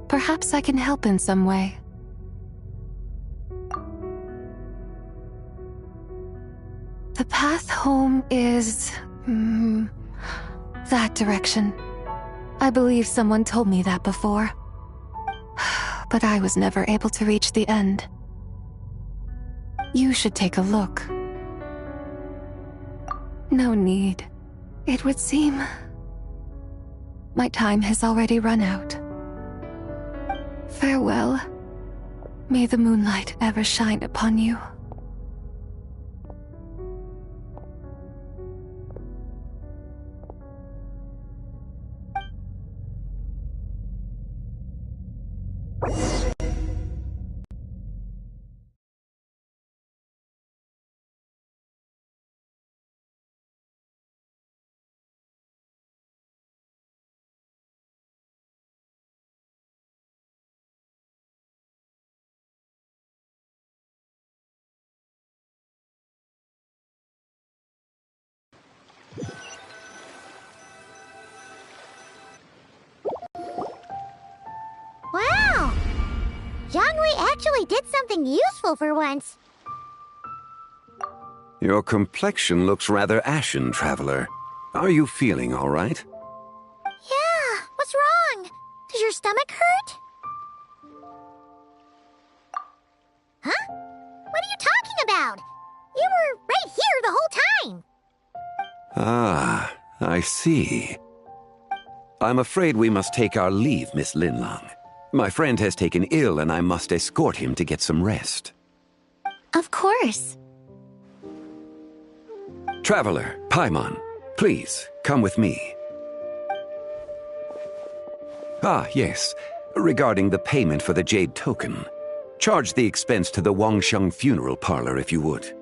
Perhaps I can help in some way. The path home is... That direction. I believe someone told me that before. But I was never able to reach the end. You should take a look. No need. It would seem my time has already run out. Farewell. May the moonlight ever shine upon you. Wow! Jiangwei actually did something useful for once. Your complexion looks rather ashen, Traveler. Are you feeling all right? Yeah, what's wrong? Does your stomach hurt? Huh? What are you talking about? You were right here the whole time. Ah, I see. I'm afraid we must take our leave, Miss Linlang. My friend has taken ill and I must escort him to get some rest. Of course. Traveler, Paimon, please, come with me. Ah, yes. Regarding the payment for the Jade token. Charge the expense to the Wangsheng funeral parlor if you would.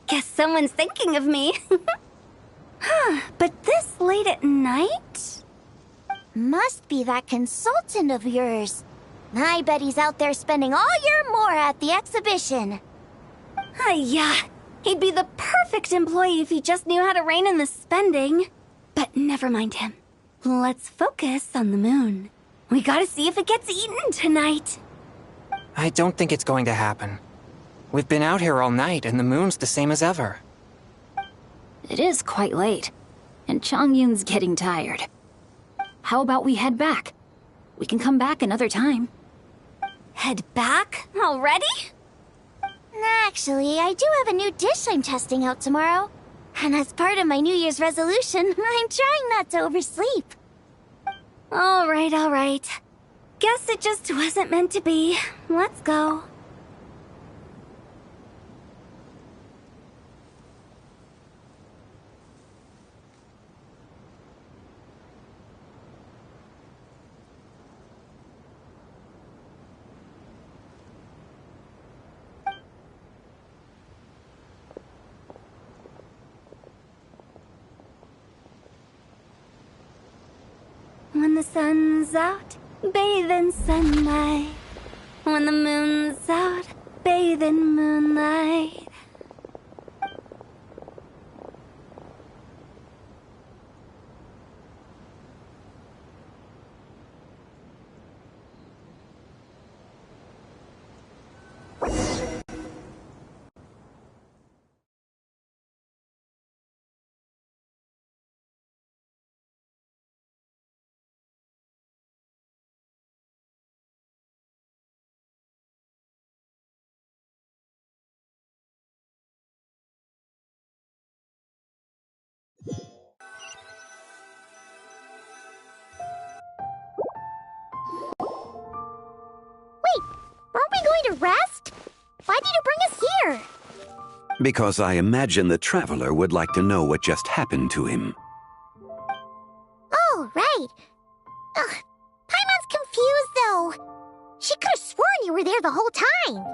Guess someone's thinking of me. But this late at night? Must be that consultant of yours. I bet he's out there spending all year more at the exhibition. Yeah, he'd be the perfect employee if he just knew how to rein in the spending. But never mind him. Let's focus on the moon. We gotta see if it gets eaten tonight. I don't think it's going to happen. We've been out here all night, and the moon's the same as ever. It is quite late, and Chongyun's getting tired. How about we head back? We can come back another time. Head back? Already? Actually, I do have a new dish I'm testing out tomorrow. And as part of my New Year's resolution, I'm trying not to oversleep. All right. Guess it just wasn't meant to be. Let's go. When the sun's out, bathe in sunlight. When the moon's out, bathe in moonlight. Aren't we going to rest? Why did you bring us here? Because I imagine the Traveler would like to know what just happened to him. Oh, right. Ugh, Paimon's confused, though. She could have sworn you were there the whole time.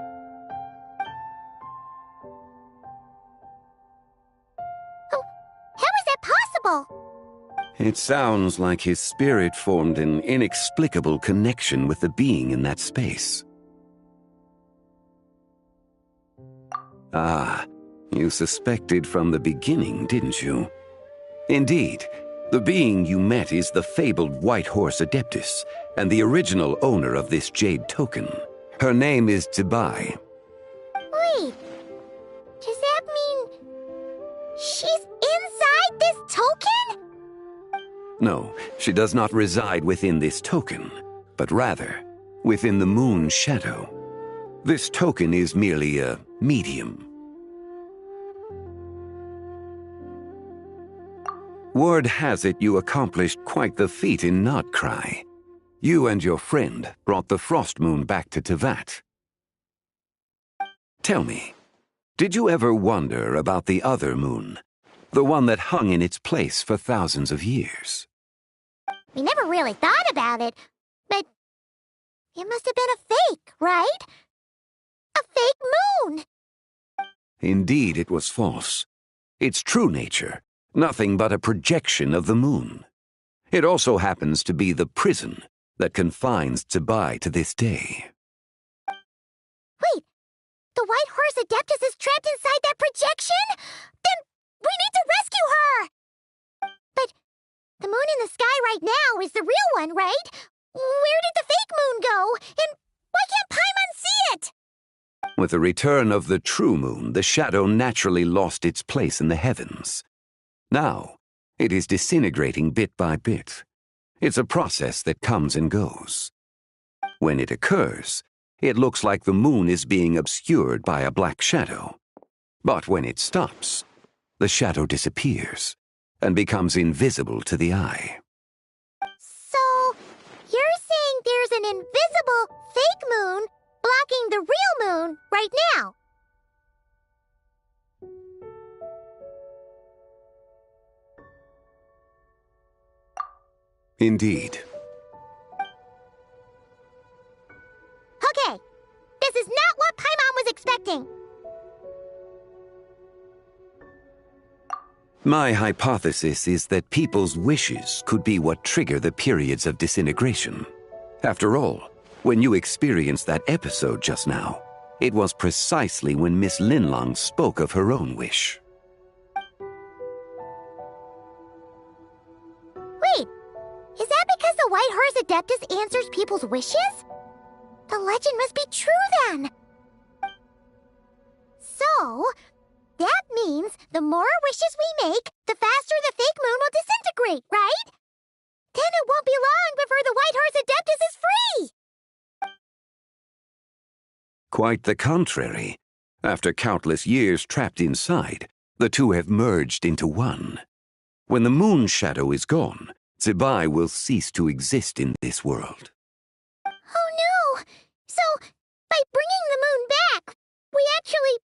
all. It sounds like his spirit formed an inexplicable connection with the being in that space. Ah, you suspected from the beginning, didn't you? Indeed, the being you met is the fabled White Horse Adeptus, and the original owner of this jade token. Her name is Zibai. Wait, does that mean she's inside this token? No, she does not reside within this token, but rather within the moon's shadow. This token is merely a medium. Word has it you accomplished quite the feat in Nodcry. You and your friend brought the Frost Moon back to Tevat. Tell me, did you ever wonder about the other moon? The one that hung in its place for thousands of years? We never really thought about it, but it must have been a fake, right? A fake moon! Indeed, it was false. Its true nature, nothing but a projection of the moon. It also happens to be the prison that confines Zibai to this day. Wait, the White Horse Adeptus is trapped inside that projection? Then we need to rescue her! But the moon in the sky right now is the real one, right? Where did the fake moon go? And why can't Paimon see it? With the return of the true moon, the shadow naturally lost its place in the heavens. Now, it is disintegrating bit by bit. It's a process that comes and goes. When it occurs, it looks like the moon is being obscured by a black shadow. But when it stops, the shadow disappears and becomes invisible to the eye. So, you're saying there's an invisible fake moon blocking the real moon right now? Indeed. Okay, this is not what Paimon was expecting. My hypothesis is that people's wishes could be what trigger the periods of disintegration. After all, when you experienced that episode just now, it was precisely when Miss Linlong spoke of her own wish. Wait, is that because the White Horse Adeptus answers people's wishes? The legend must be true then. So, that means the more wishes we make, the faster the fake moon will disintegrate, right? Then it won't be long before the White Horse Adeptus is free! Quite the contrary. After countless years trapped inside, the two have merged into one. When the moon shadow is gone, Zibai will cease to exist in this world. Oh no! So, by bringing the moon back, we actually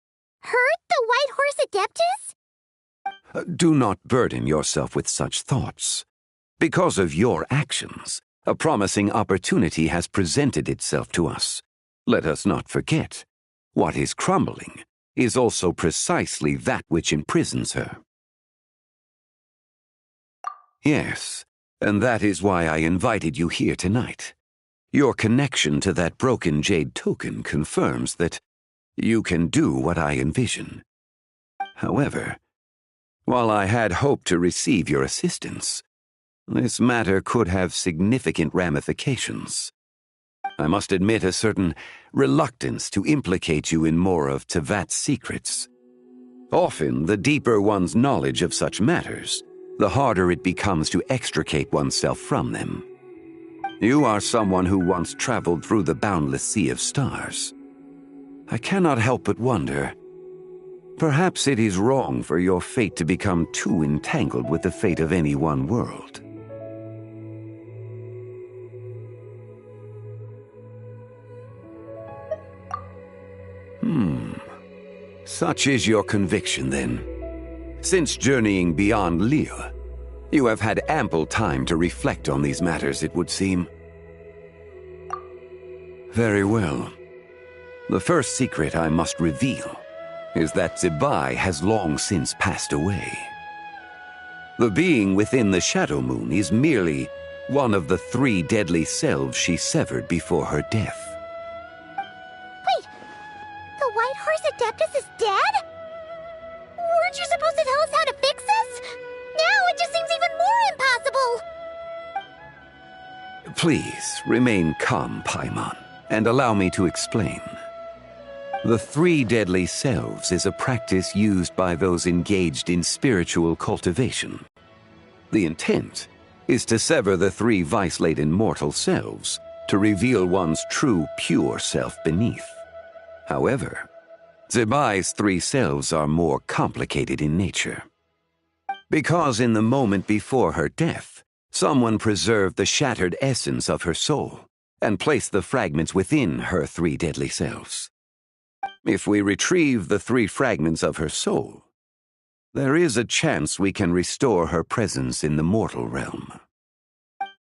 hurt the White Horse Adeptus? Do not burden yourself with such thoughts. Because of your actions, a promising opportunity has presented itself to us. Let us not forget, what is crumbling is also precisely that which imprisons her. Yes, and that is why I invited you here tonight. Your connection to that broken jade token confirms that you can do what I envision. However, while I had hoped to receive your assistance, this matter could have significant ramifications. I must admit a certain reluctance to implicate you in more of Tevat's secrets. Often, the deeper one's knowledge of such matters, the harder it becomes to extricate oneself from them. You are someone who once traveled through the boundless sea of stars. I cannot help but wonder, perhaps it is wrong for your fate to become too entangled with the fate of any one world. Such is your conviction, then. Since journeying beyond Liyue, you have had ample time to reflect on these matters, it would seem. Very well. The first secret I must reveal is that Zibai has long since passed away. The being within the Shadow Moon is merely one of the 3 deadly selves she severed before her death. Wait, the White Horse Adeptus is dead? Weren't you supposed to tell us how to fix this? Now it just seems even more impossible! Please, remain calm, Paimon, and allow me to explain. The 3 deadly selves is a practice used by those engaged in spiritual cultivation. The intent is to sever the 3 vice-laden mortal selves to reveal one's true, pure self beneath. However, Zebai's 3 selves are more complicated in nature. Because in the moment before her death, someone preserved the shattered essence of her soul and placed the fragments within her 3 deadly selves. If we retrieve the 3 fragments of her soul, there is a chance we can restore her presence in the mortal realm.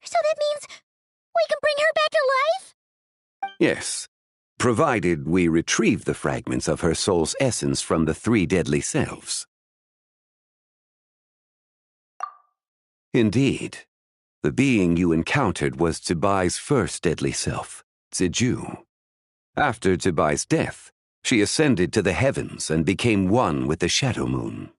So that means we can bring her back to life? Yes, provided we retrieve the fragments of her soul's essence from the 3 deadly selves. Indeed, the being you encountered was Zebai's first deadly self, Ziju. After Zebai's death, she ascended to the heavens and became one with the Shadow Moon.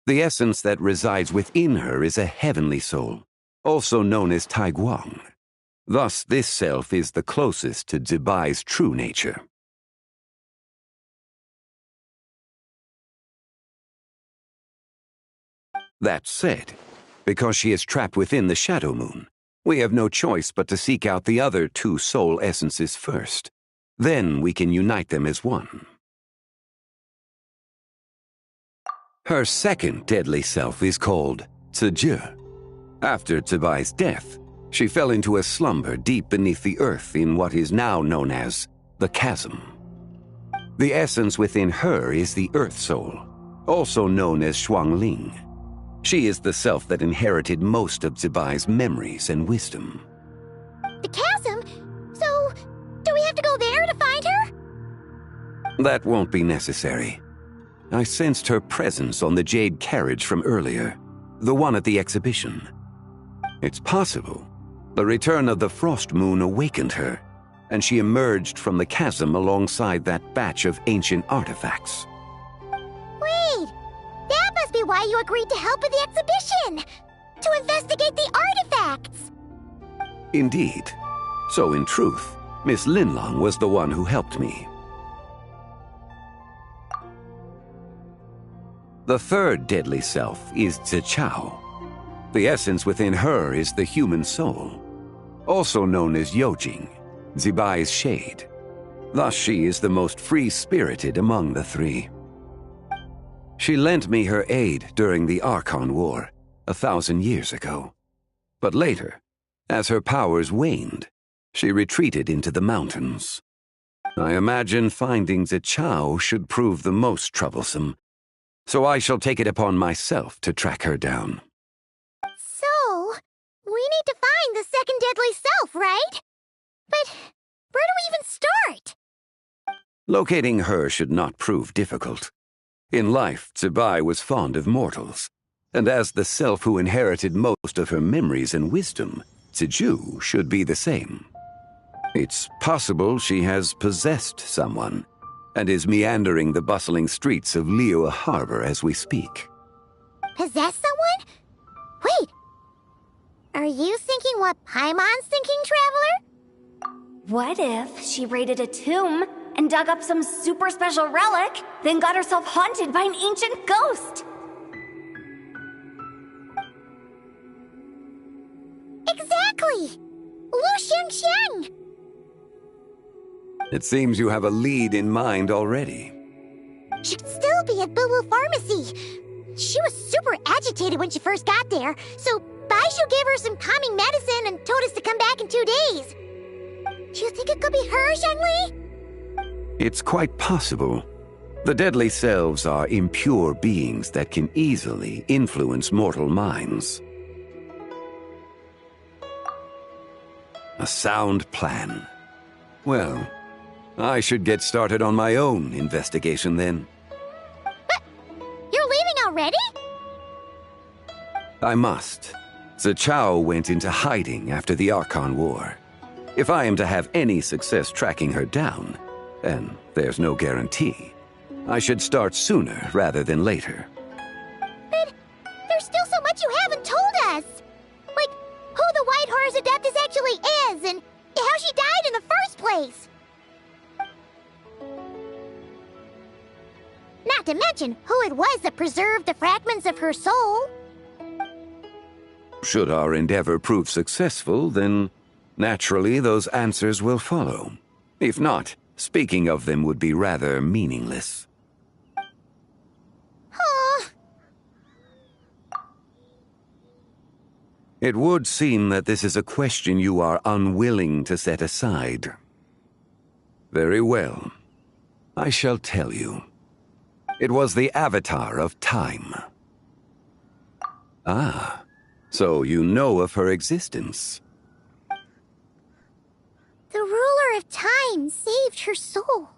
The essence that resides within her is a heavenly soul, also known as Taiguang. Thus, this self is the closest to Zebai's true nature. That said, because she is trapped within the Shadow Moon, we have no choice but to seek out the other 2 soul essences first. Then we can unite them as one. Her second deadly self is called Ziju. After Zebai's death, she fell into a slumber deep beneath the earth in what is now known as the Chasm. The essence within her is the Earth Soul, also known as Shuangling. She is the self that inherited most of Zebai's memories and wisdom. The chasm? So, do we have to go there to find her? That won't be necessary. I sensed her presence on the jade carriage from earlier, the one at the exhibition. It's possible the return of the Frost Moon awakened her, and she emerged from the chasm alongside that batch of ancient artifacts. Wait! That must be why you agreed to help with the exhibition! To investigate the artifacts! Indeed. So in truth, Miss Linlong was the one who helped me. The third deadly self is Zichao. The essence within her is the human soul, also known as Yojing, Zebai's shade. Thus she is the most free-spirited among the 3. She lent me her aid during the Archon War 1,000 years ago. But later, as her powers waned, she retreated into the mountains. I imagine finding Zichao should prove the most troublesome, so I shall take it upon myself to track her down. So, we need to find the second deadly self, right? But where do we even start? Locating her should not prove difficult. In life, Zebai was fond of mortals, and as the self who inherited most of her memories and wisdom, Ziju should be the same. It's possible she has possessed someone, and is meandering the bustling streets of Liyue Harbor as we speak. Possess someone? Wait! Are you thinking what Paimon's thinking, Traveler? What if she raided a tomb and dug up some super special relic, then got herself haunted by an ancient ghost? Exactly! Lu Xiangxiang! It seems you have a lead in mind already. She'd still be at Boo Boo Pharmacy. She was super agitated when she first got there, so Baishu gave her some calming medicine and told us to come back in 2 days. Do you think it could be her, Zhengli? It's quite possible. The deadly selves are impure beings that can easily influence mortal minds. A sound plan. Well, I should get started on my own investigation then. But you're leaving already? I must. Zichao went into hiding after the Archon War. If I am to have any success tracking her down, and there's no guarantee, I should start sooner rather than later. But there's still so much you haven't told us! Like, who the White Horse Adeptus actually is, and how she died in the first place! Not to mention who it was that preserved the fragments of her soul. Should our endeavor prove successful, then naturally those answers will follow. If not, speaking of them would be rather meaningless. It would seem that this is a question you are unwilling to set aside. Very well. I shall tell you. It was the Avatar of Time. Ah, so you know of her existence. The ruler of time saved her soul.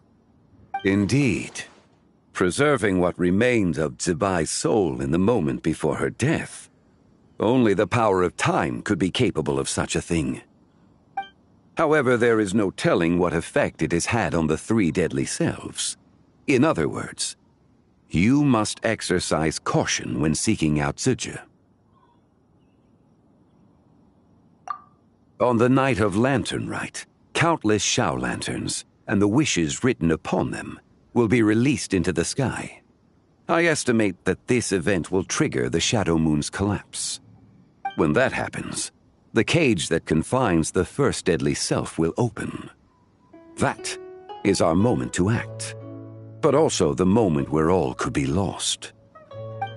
Indeed. Preserving what remained of Zibai's soul in the moment before her death. Only the power of time could be capable of such a thing. However, there is no telling what effect it has had on the three deadly selves. In other words, you must exercise caution when seeking out Zija. On the night of Lantern Rite, countless Shao lanterns, and the wishes written upon them, will be released into the sky. I estimate that this event will trigger the Shadow Moon's collapse. When that happens, the cage that confines the first deadly self will open. That is our moment to act, but also the moment where all could be lost.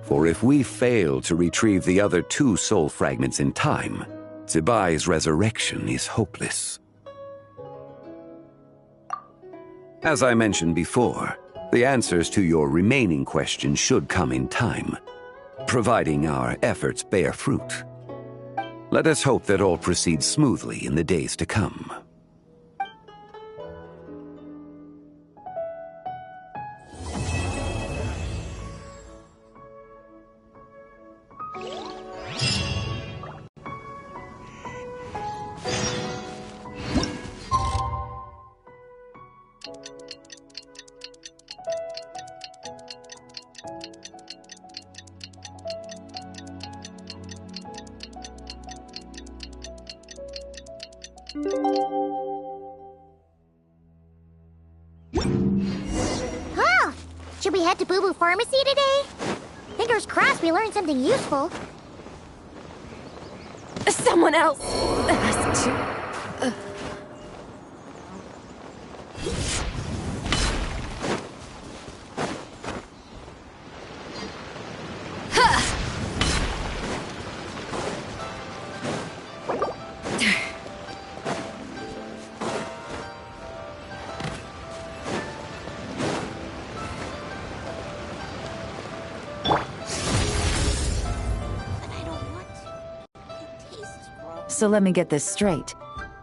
For if we fail to retrieve the other two soul fragments in time, Zibai's resurrection is hopeless. As I mentioned before, the answers to your remaining questions should come in time, providing our efforts bear fruit. Let us hope that all proceeds smoothly in the days to come. Oh, should we head to Boo Boo Pharmacy today? Fingers crossed we learned something useful. Someone else has to... So let me get this straight.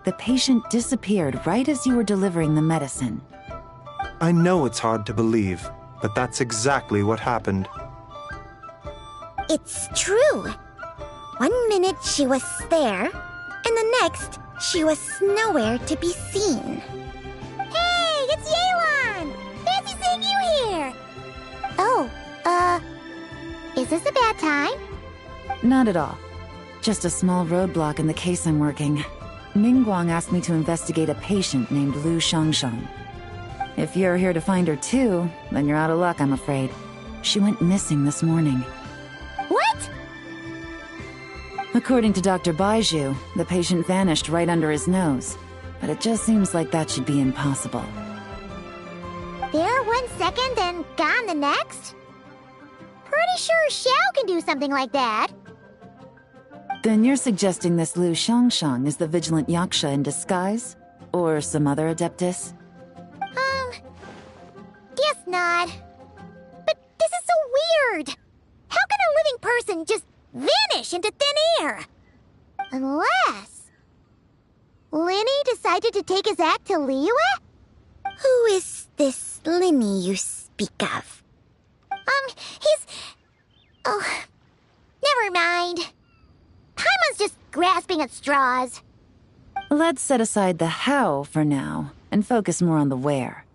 The patient disappeared right as you were delivering the medicine. I know it's hard to believe, but that's exactly what happened. It's true. 1 minute she was there, and the next she was nowhere to be seen. Hey, it's Yelan! Fancy seeing you here! Oh, is this a bad time? Not at all. Just a small roadblock in the case I'm working. Ningguang asked me to investigate a patient named Lu Shangshang. If you're here to find her too, then you're out of luck, I'm afraid. She went missing this morning. What? According to Dr. Baiju, the patient vanished right under his nose. But it just seems like that should be impossible. There 1 second and gone the next? Pretty sure Xiao can do something like that. Then you're suggesting this Lu Shangshang is the vigilant Yaksha in disguise? Or some other adeptus? Guess not. But this is so weird! How can a living person just vanish into thin air? Unless... Linny decided to take his act to Liyue? Who is this Linny you speak of? He's... Oh... Never mind. grasping at straws. Let's set aside the how for now and focus more on the where.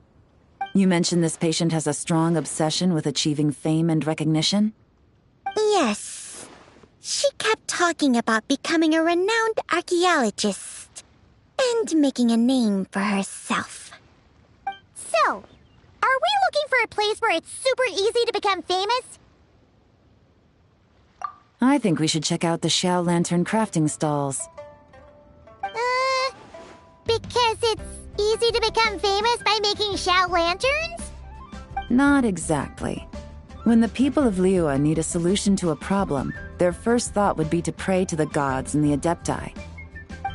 You mentioned this patient has a strong obsession with achieving fame and recognition? Yes. She kept talking about becoming a renowned archaeologist and making a name for herself. So, are we looking for a place where it's super easy to become famous? I think we should check out the Xiao Lantern crafting stalls. Because it's easy to become famous by making Xiao lanterns? Not exactly. When the people of Liyue need a solution to a problem, their first thought would be to pray to the gods and the Adepti.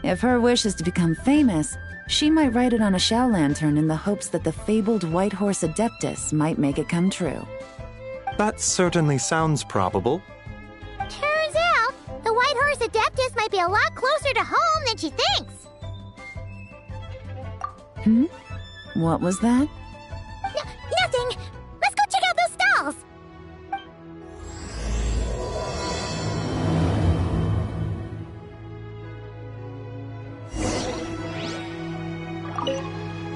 If her wish is to become famous, she might write it on a Xiao lantern in the hopes that the fabled White Horse Adeptus might make it come true. That certainly sounds probable. Turns out, the White Horse Adeptus might be a lot closer to home than she thinks. What was that? Nothing! Let's go check out those stalls!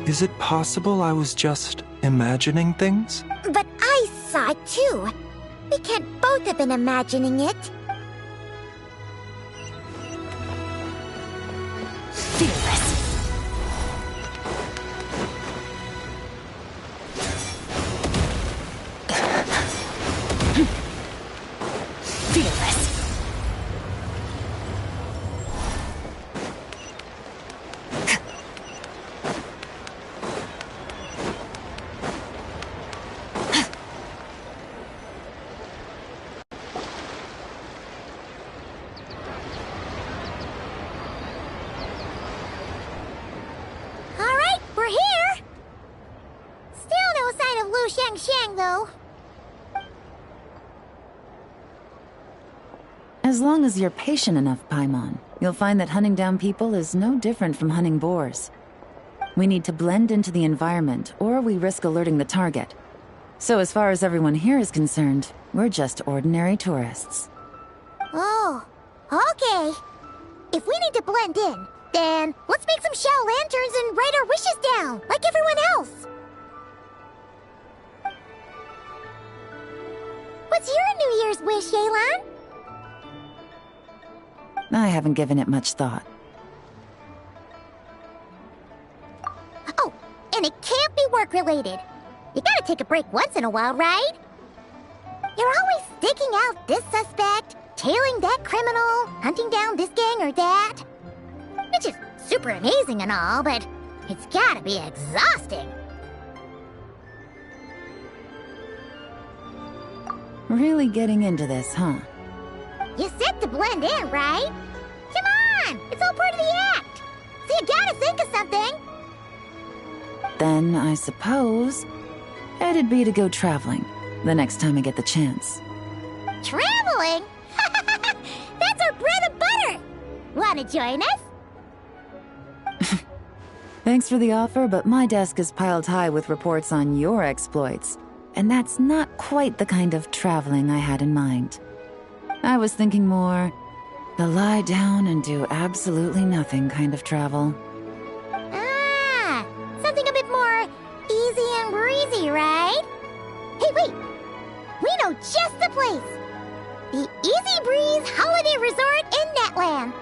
Is it possible I was just imagining things? But I saw it too. We can't both have been imagining it. Fearless. Though. As long as you're patient enough, Paimon, you'll find that hunting down people is no different from hunting boars. We need to blend into the environment, or we risk alerting the target. So as far as everyone here is concerned, we're just ordinary tourists. Oh, okay. If we need to blend in, then let's make some Xiao lanterns and write our wishes down, like everyone else. What's your New Year's wish, Yelan? I haven't given it much thought. Oh, and it can't be work-related. You gotta take a break once in a while, right? You're always sticking out this suspect, tailing that criminal, hunting down this gang or that. Which is super amazing and all, but it's gotta be exhausting. Really getting into this, huh? You said to blend in, right? Come on! It's all part of the act! So you gotta think of something! Then, I suppose, it'd be to go traveling, the next time I get the chance. Traveling? That's our bread and butter! Wanna join us? Thanks for the offer, but my desk is piled high with reports on your exploits. And that's not quite the kind of traveling I had in mind. I was thinking more, the lie down and do absolutely nothing kind of travel. Ah, something a bit more easy and breezy, right? Hey, wait! We know just the place! The Easy Breeze Holiday Resort in Netland.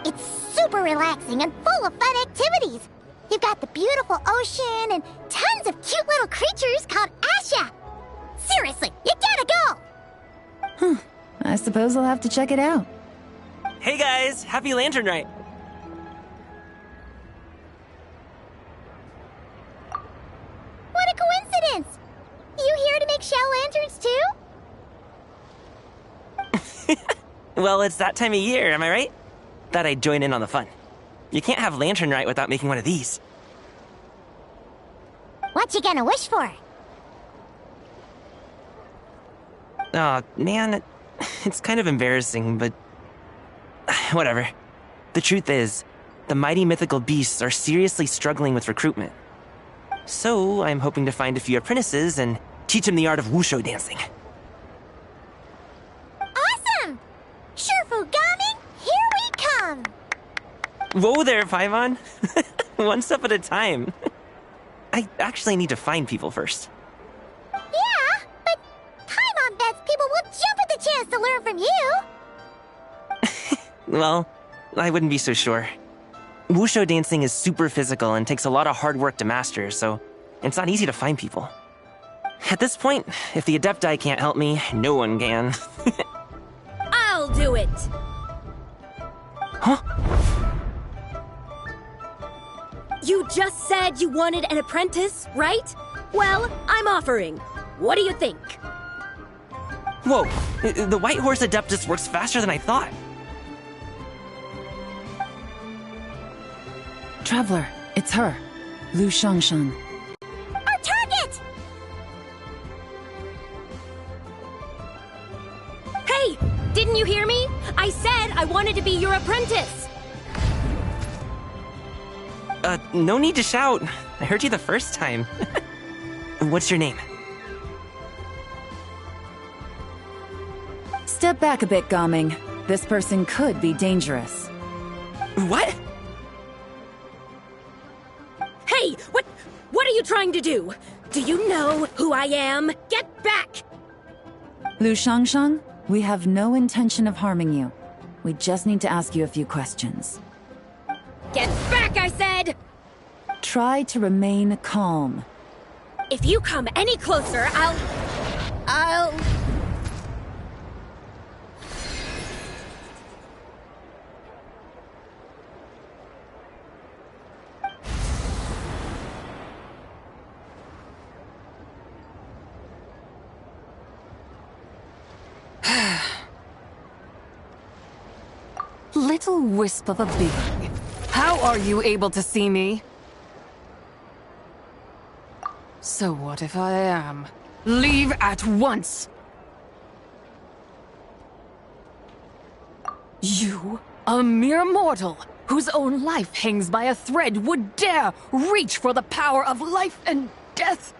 It's super relaxing and full of fun activities. You've got the beautiful ocean and tons of cute little creatures called Asha. Seriously, you gotta go! I suppose I'll have to check it out. Hey guys, happy Lantern Rite! What a coincidence! You here to make Xiao lanterns too? Well, it's that time of year, am I right? Thought I'd join in on the fun. You can't have Lantern Rite without making one of these. What you gonna wish for? Aw, man, it's kind of embarrassing, but... whatever. The truth is, the mighty mythical beasts are seriously struggling with recruitment. So, I'm hoping to find a few apprentices and teach them the art of wushu dancing. Awesome! Shurfugami, here we come! Whoa there, Paimon. One step at a time. I actually need to find people first. Yeah, but Paimon bets people will jump at the chance to learn from you. Well, I wouldn't be so sure. Wushu dancing is super physical and takes a lot of hard work to master, so it's not easy to find people. At this point, if the Adepti can't help me, no one can. I'll do it! Huh? You just said you wanted an apprentice, right? Well, I'm offering. What do you think? Whoa, the White Horse Adeptus works faster than I thought. Traveler, it's her. Lu Shangshan. Our target! Hey! Didn't you hear me? I said I wanted to be your apprentice! No need to shout. I heard you the first time. What's your name? Step back a bit, Gaming. This person could be dangerous. What? Hey! What are you trying to do? Do you know who I am? Get back! Lu Shangshang, we have no intention of harming you. We just need to ask you a few questions. Get back, I said! Try to remain calm. If you come any closer, I'll... Little wisp of a being. How are you able to see me? So what if I am? Leave at once! You, a mere mortal, whose own life hangs by a thread, would dare reach for the power of life and death?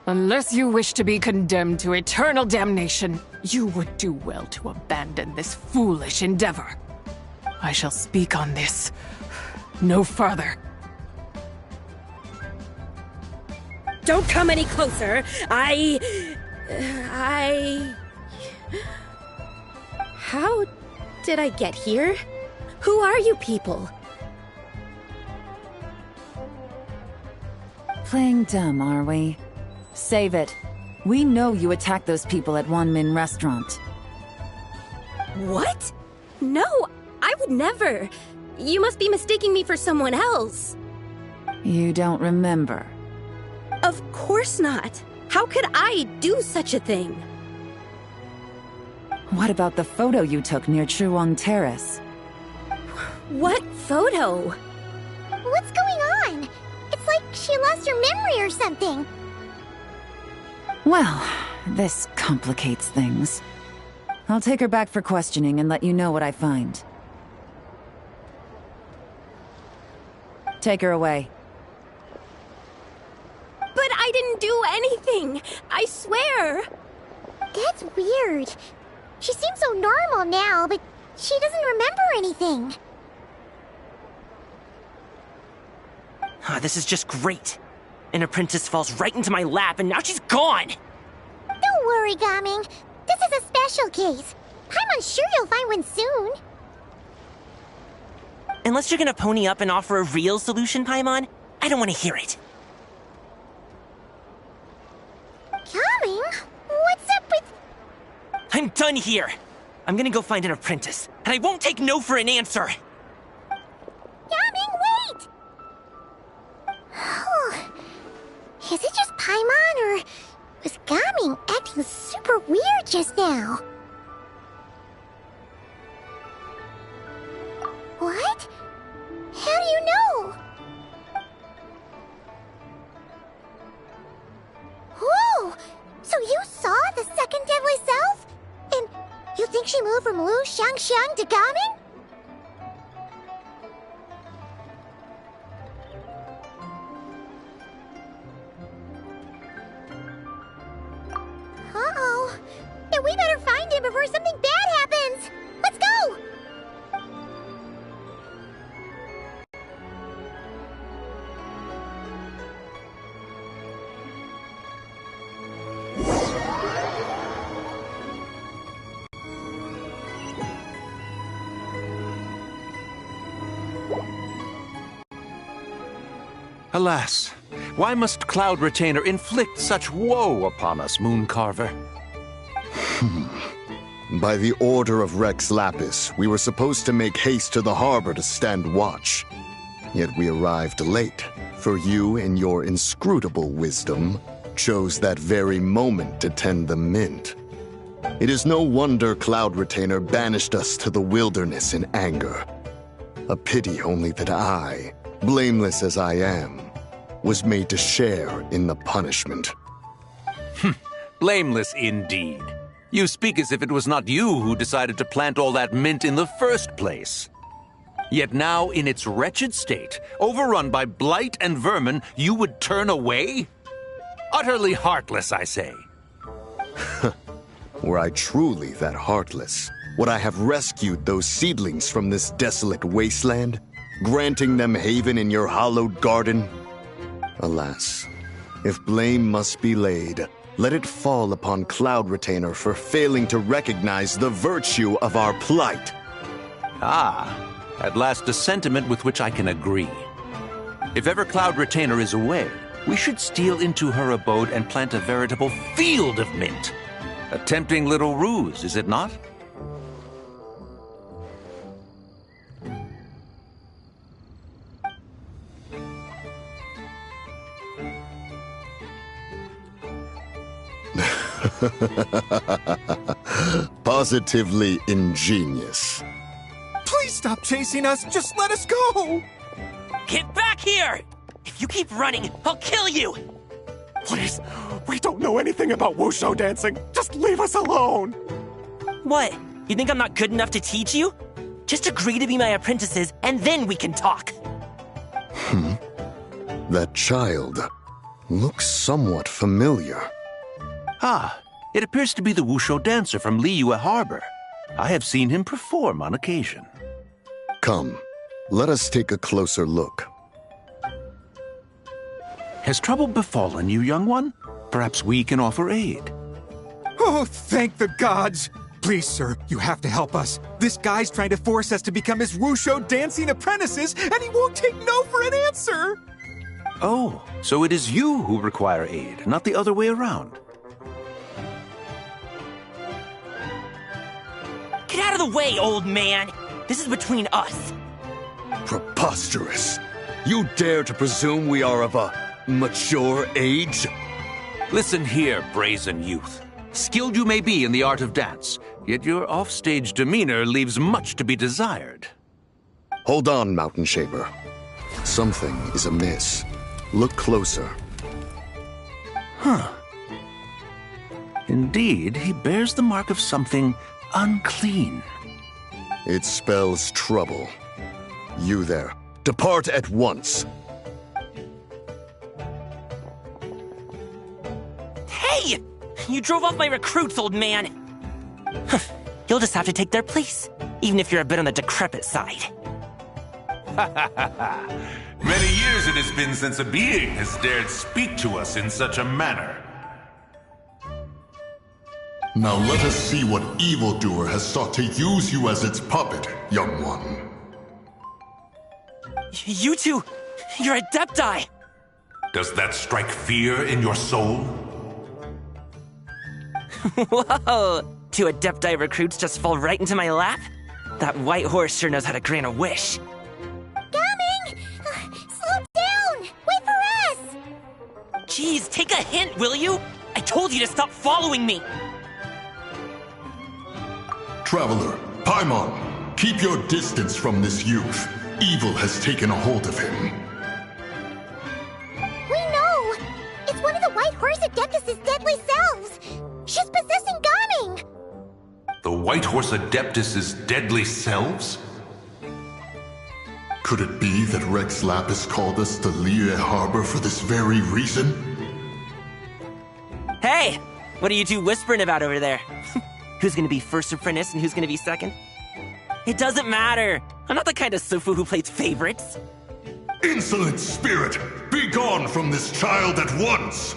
Unless you wish to be condemned to eternal damnation, you would do well to abandon this foolish endeavor. I shall speak on this no further. Don't come any closer. How did I get here? Who are you people? Playing dumb, are we? Save it. We know you attacked those people at Wanmin Restaurant. What? No, I would never. You must be mistaking me for someone else. You don't remember? Of course not. How could I do such a thing? What about the photo you took near Chuang Terrace? What photo? What's going on? It's like she lost her memory or something. Well, this complicates things. I'll take her back for questioning and let you know what I find. Take her away. But I didn't do anything! I swear! That's weird. She seems so normal now, but she doesn't remember anything. This is just great. An apprentice falls right into my lap and now she's gone! Don't worry, Gaming. This is a special case. I'm sure you'll find one soon. Unless you're gonna pony up and offer a real solution, Paimon, I don't want to hear it. Gaming? What's up with... I'm done here. I'm gonna go find an apprentice, and I won't take no for an answer. Gaming, wait! Is it just Paimon, or was Gaming acting super weird just now? What? How do you know? Whoa! So you saw the second deadly self? And you think she moved from Lu Shangxiang to Gaming? Uh-oh. Then we better find him before something bad happens. Let's Alas, why must Cloud Retainer inflict such woe upon us, Mooncarver? By the order of Rex Lapis, we were supposed to make haste to the harbor to stand watch. Yet we arrived late, for you, in your inscrutable wisdom, chose that very moment to tend the mint. It is no wonder Cloud Retainer banished us to the wilderness in anger. A pity only that I, blameless as I am, was made to share in the punishment. Blameless indeed. You speak as if it was not you who decided to plant all that mint in the first place. Yet now, in its wretched state, overrun by blight and vermin, you would turn away? Utterly heartless, I say. Were I truly that heartless, would I have rescued those seedlings from this desolate wasteland, granting them haven in your hallowed garden? Alas, if blame must be laid, let it fall upon Cloud Retainer for failing to recognize the virtue of our plight. Ah, at last a sentiment with which I can agree. If ever Cloud Retainer is away, we should steal into her abode and plant a veritable field of mint. A tempting little ruse, is it not? Positively ingenious. Please stop chasing us. Just let us go. Get back here! If you keep running, I'll kill you! Please, we don't know anything about wushu dancing. Just leave us alone. What? You think I'm not good enough to teach you? Just agree to be my apprentices, and then we can talk. That child looks somewhat familiar. Ah, it appears to be the wushu dancer from Liyue Harbor. I have seen him perform on occasion. Come, let us take a closer look. Has trouble befallen you, young one? Perhaps we can offer aid. Oh, thank the gods. Please, sir, you have to help us. This guy's trying to force us to become his wushu dancing apprentices, and he won't take no for an answer. Oh, so it is you who require aid, not the other way around. Get out of the way, old man! This is between us. Preposterous. You dare to presume we are of a mature age? Listen here, brazen youth. Skilled you may be in the art of dance, yet your offstage demeanor leaves much to be desired. Hold on, Mountain Shaper. Something is amiss. Look closer. Huh. Indeed, he bears the mark of something unclean. It spells trouble. You there, depart at once. Hey! You drove off my recruits, old man! You'll just have to take their place, even if you're a bit on the decrepit side. Many years it has been since a being has dared speak to us in such a manner. Now let us see what evildoer has sought to use you as its puppet, young one. You two, you're Adepti! Does that strike fear in your soul? Whoa! Two Adepti recruits just fall right into my lap? That white horse sure knows how to grant a wish. Coming! Slow down! Wait for us! Jeez, take a hint, will you? I told you to stop following me! Traveler, Paimon, keep your distance from this youth. Evil has taken a hold of him. We know! It's one of the White Horse Adeptus' deadly selves! She's possessing Gaming! The White Horse Adeptus' deadly selves? Could it be that Rex Lapis called us to Liyue Harbor for this very reason? Hey! What are you two whispering about over there? Who's gonna be first apprentice and who's gonna be second? It doesn't matter! I'm not the kind of Sufu who plays favorites. Insolent spirit! Be gone from this child at once!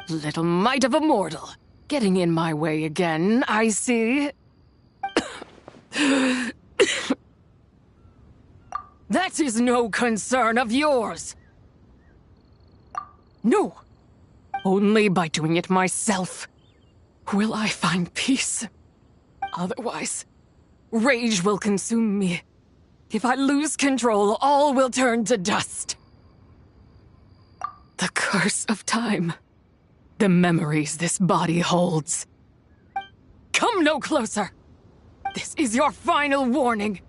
Little mite of a mortal. Getting in my way again, I see. That is no concern of yours. No. Only by doing it myself will I find peace. Otherwise, rage will consume me. If I lose control, all will turn to dust. The curse of time. The memories this body holds. Come no closer. This is your final warning.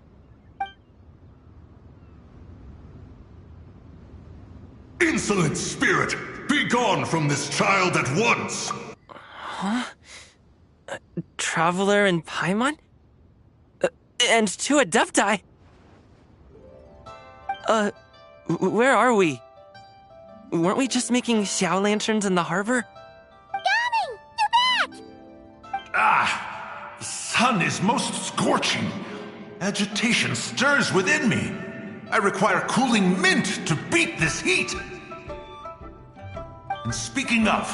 Insolent spirit! Be gone from this child at once! Huh? Traveler and Paimon? And two Adepti? Where are we? Weren't we just making Xiao lanterns in the harbor? Gaming! You're back! Ah! The sun is most scorching. Agitation stirs within me. I require cooling mint to beat this heat. And speaking of,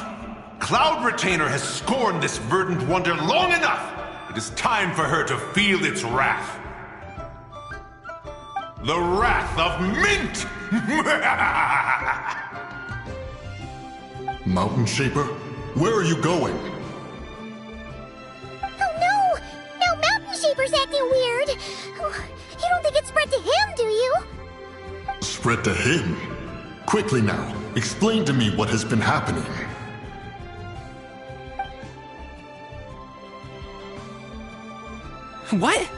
Cloud Retainer has scorned this verdant wonder long enough. It is time for her to feel its wrath. The wrath of mint! Mountain Shaper, where are you going? Oh no! Now Mountain Shaper's acting weird! You don't think it spread to him, do you? Spread to him? Quickly now, explain to me what has been happening. What?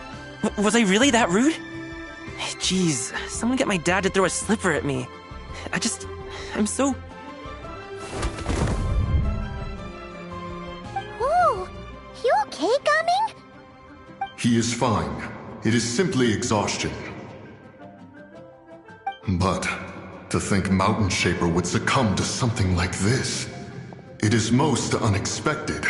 Was I really that rude? Jeez, someone get my dad to throw a slipper at me. I'm so... Oh, you okay, Gaming? He is fine. It is simply exhaustion. But to think Mountain Shaper would succumb to something like this, it is most unexpected.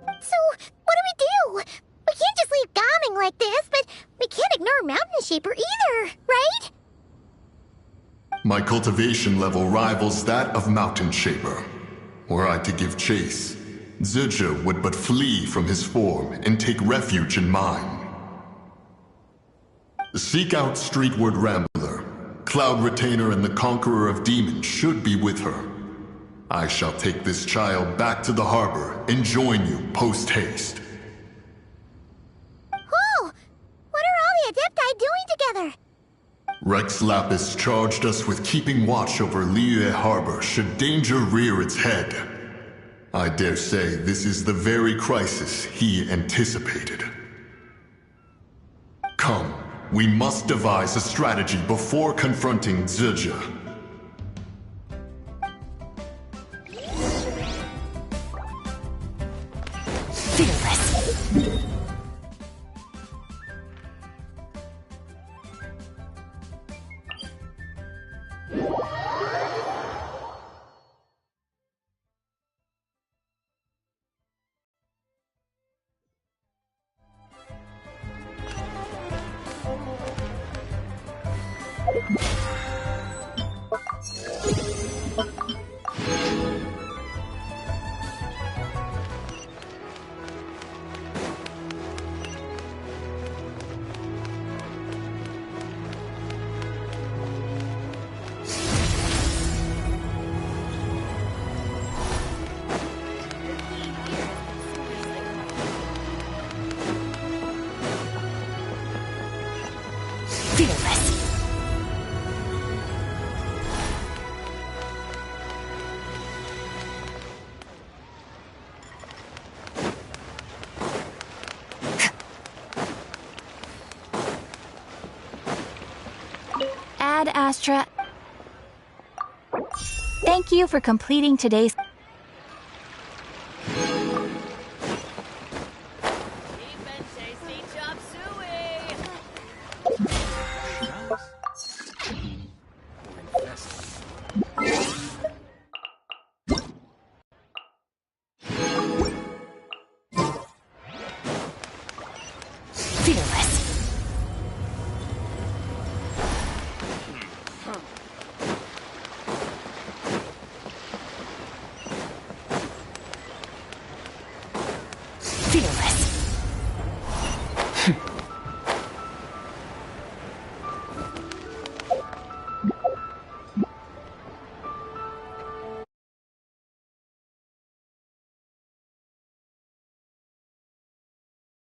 So, what do? We can't just leave Gaming like this, but we can't ignore Mountain Shaper either, right? My cultivation level rivals that of Mountain Shaper. Were I to give chase, Zizha would but flee from his form and take refuge in mine. Seek out Streetward Rambler. Cloud Retainer and the Conqueror of Demons should be with her. I shall take this child back to the harbor and join you post-haste. Oh! What are all the Adepti doing together? Rex Lapis charged us with keeping watch over Liyue Harbor should danger rear its head. I dare say this is the very crisis he anticipated. Come, we must devise a strategy before confronting Zizha. Fearless. Ad Astra. Thank you for completing today's... Fearless.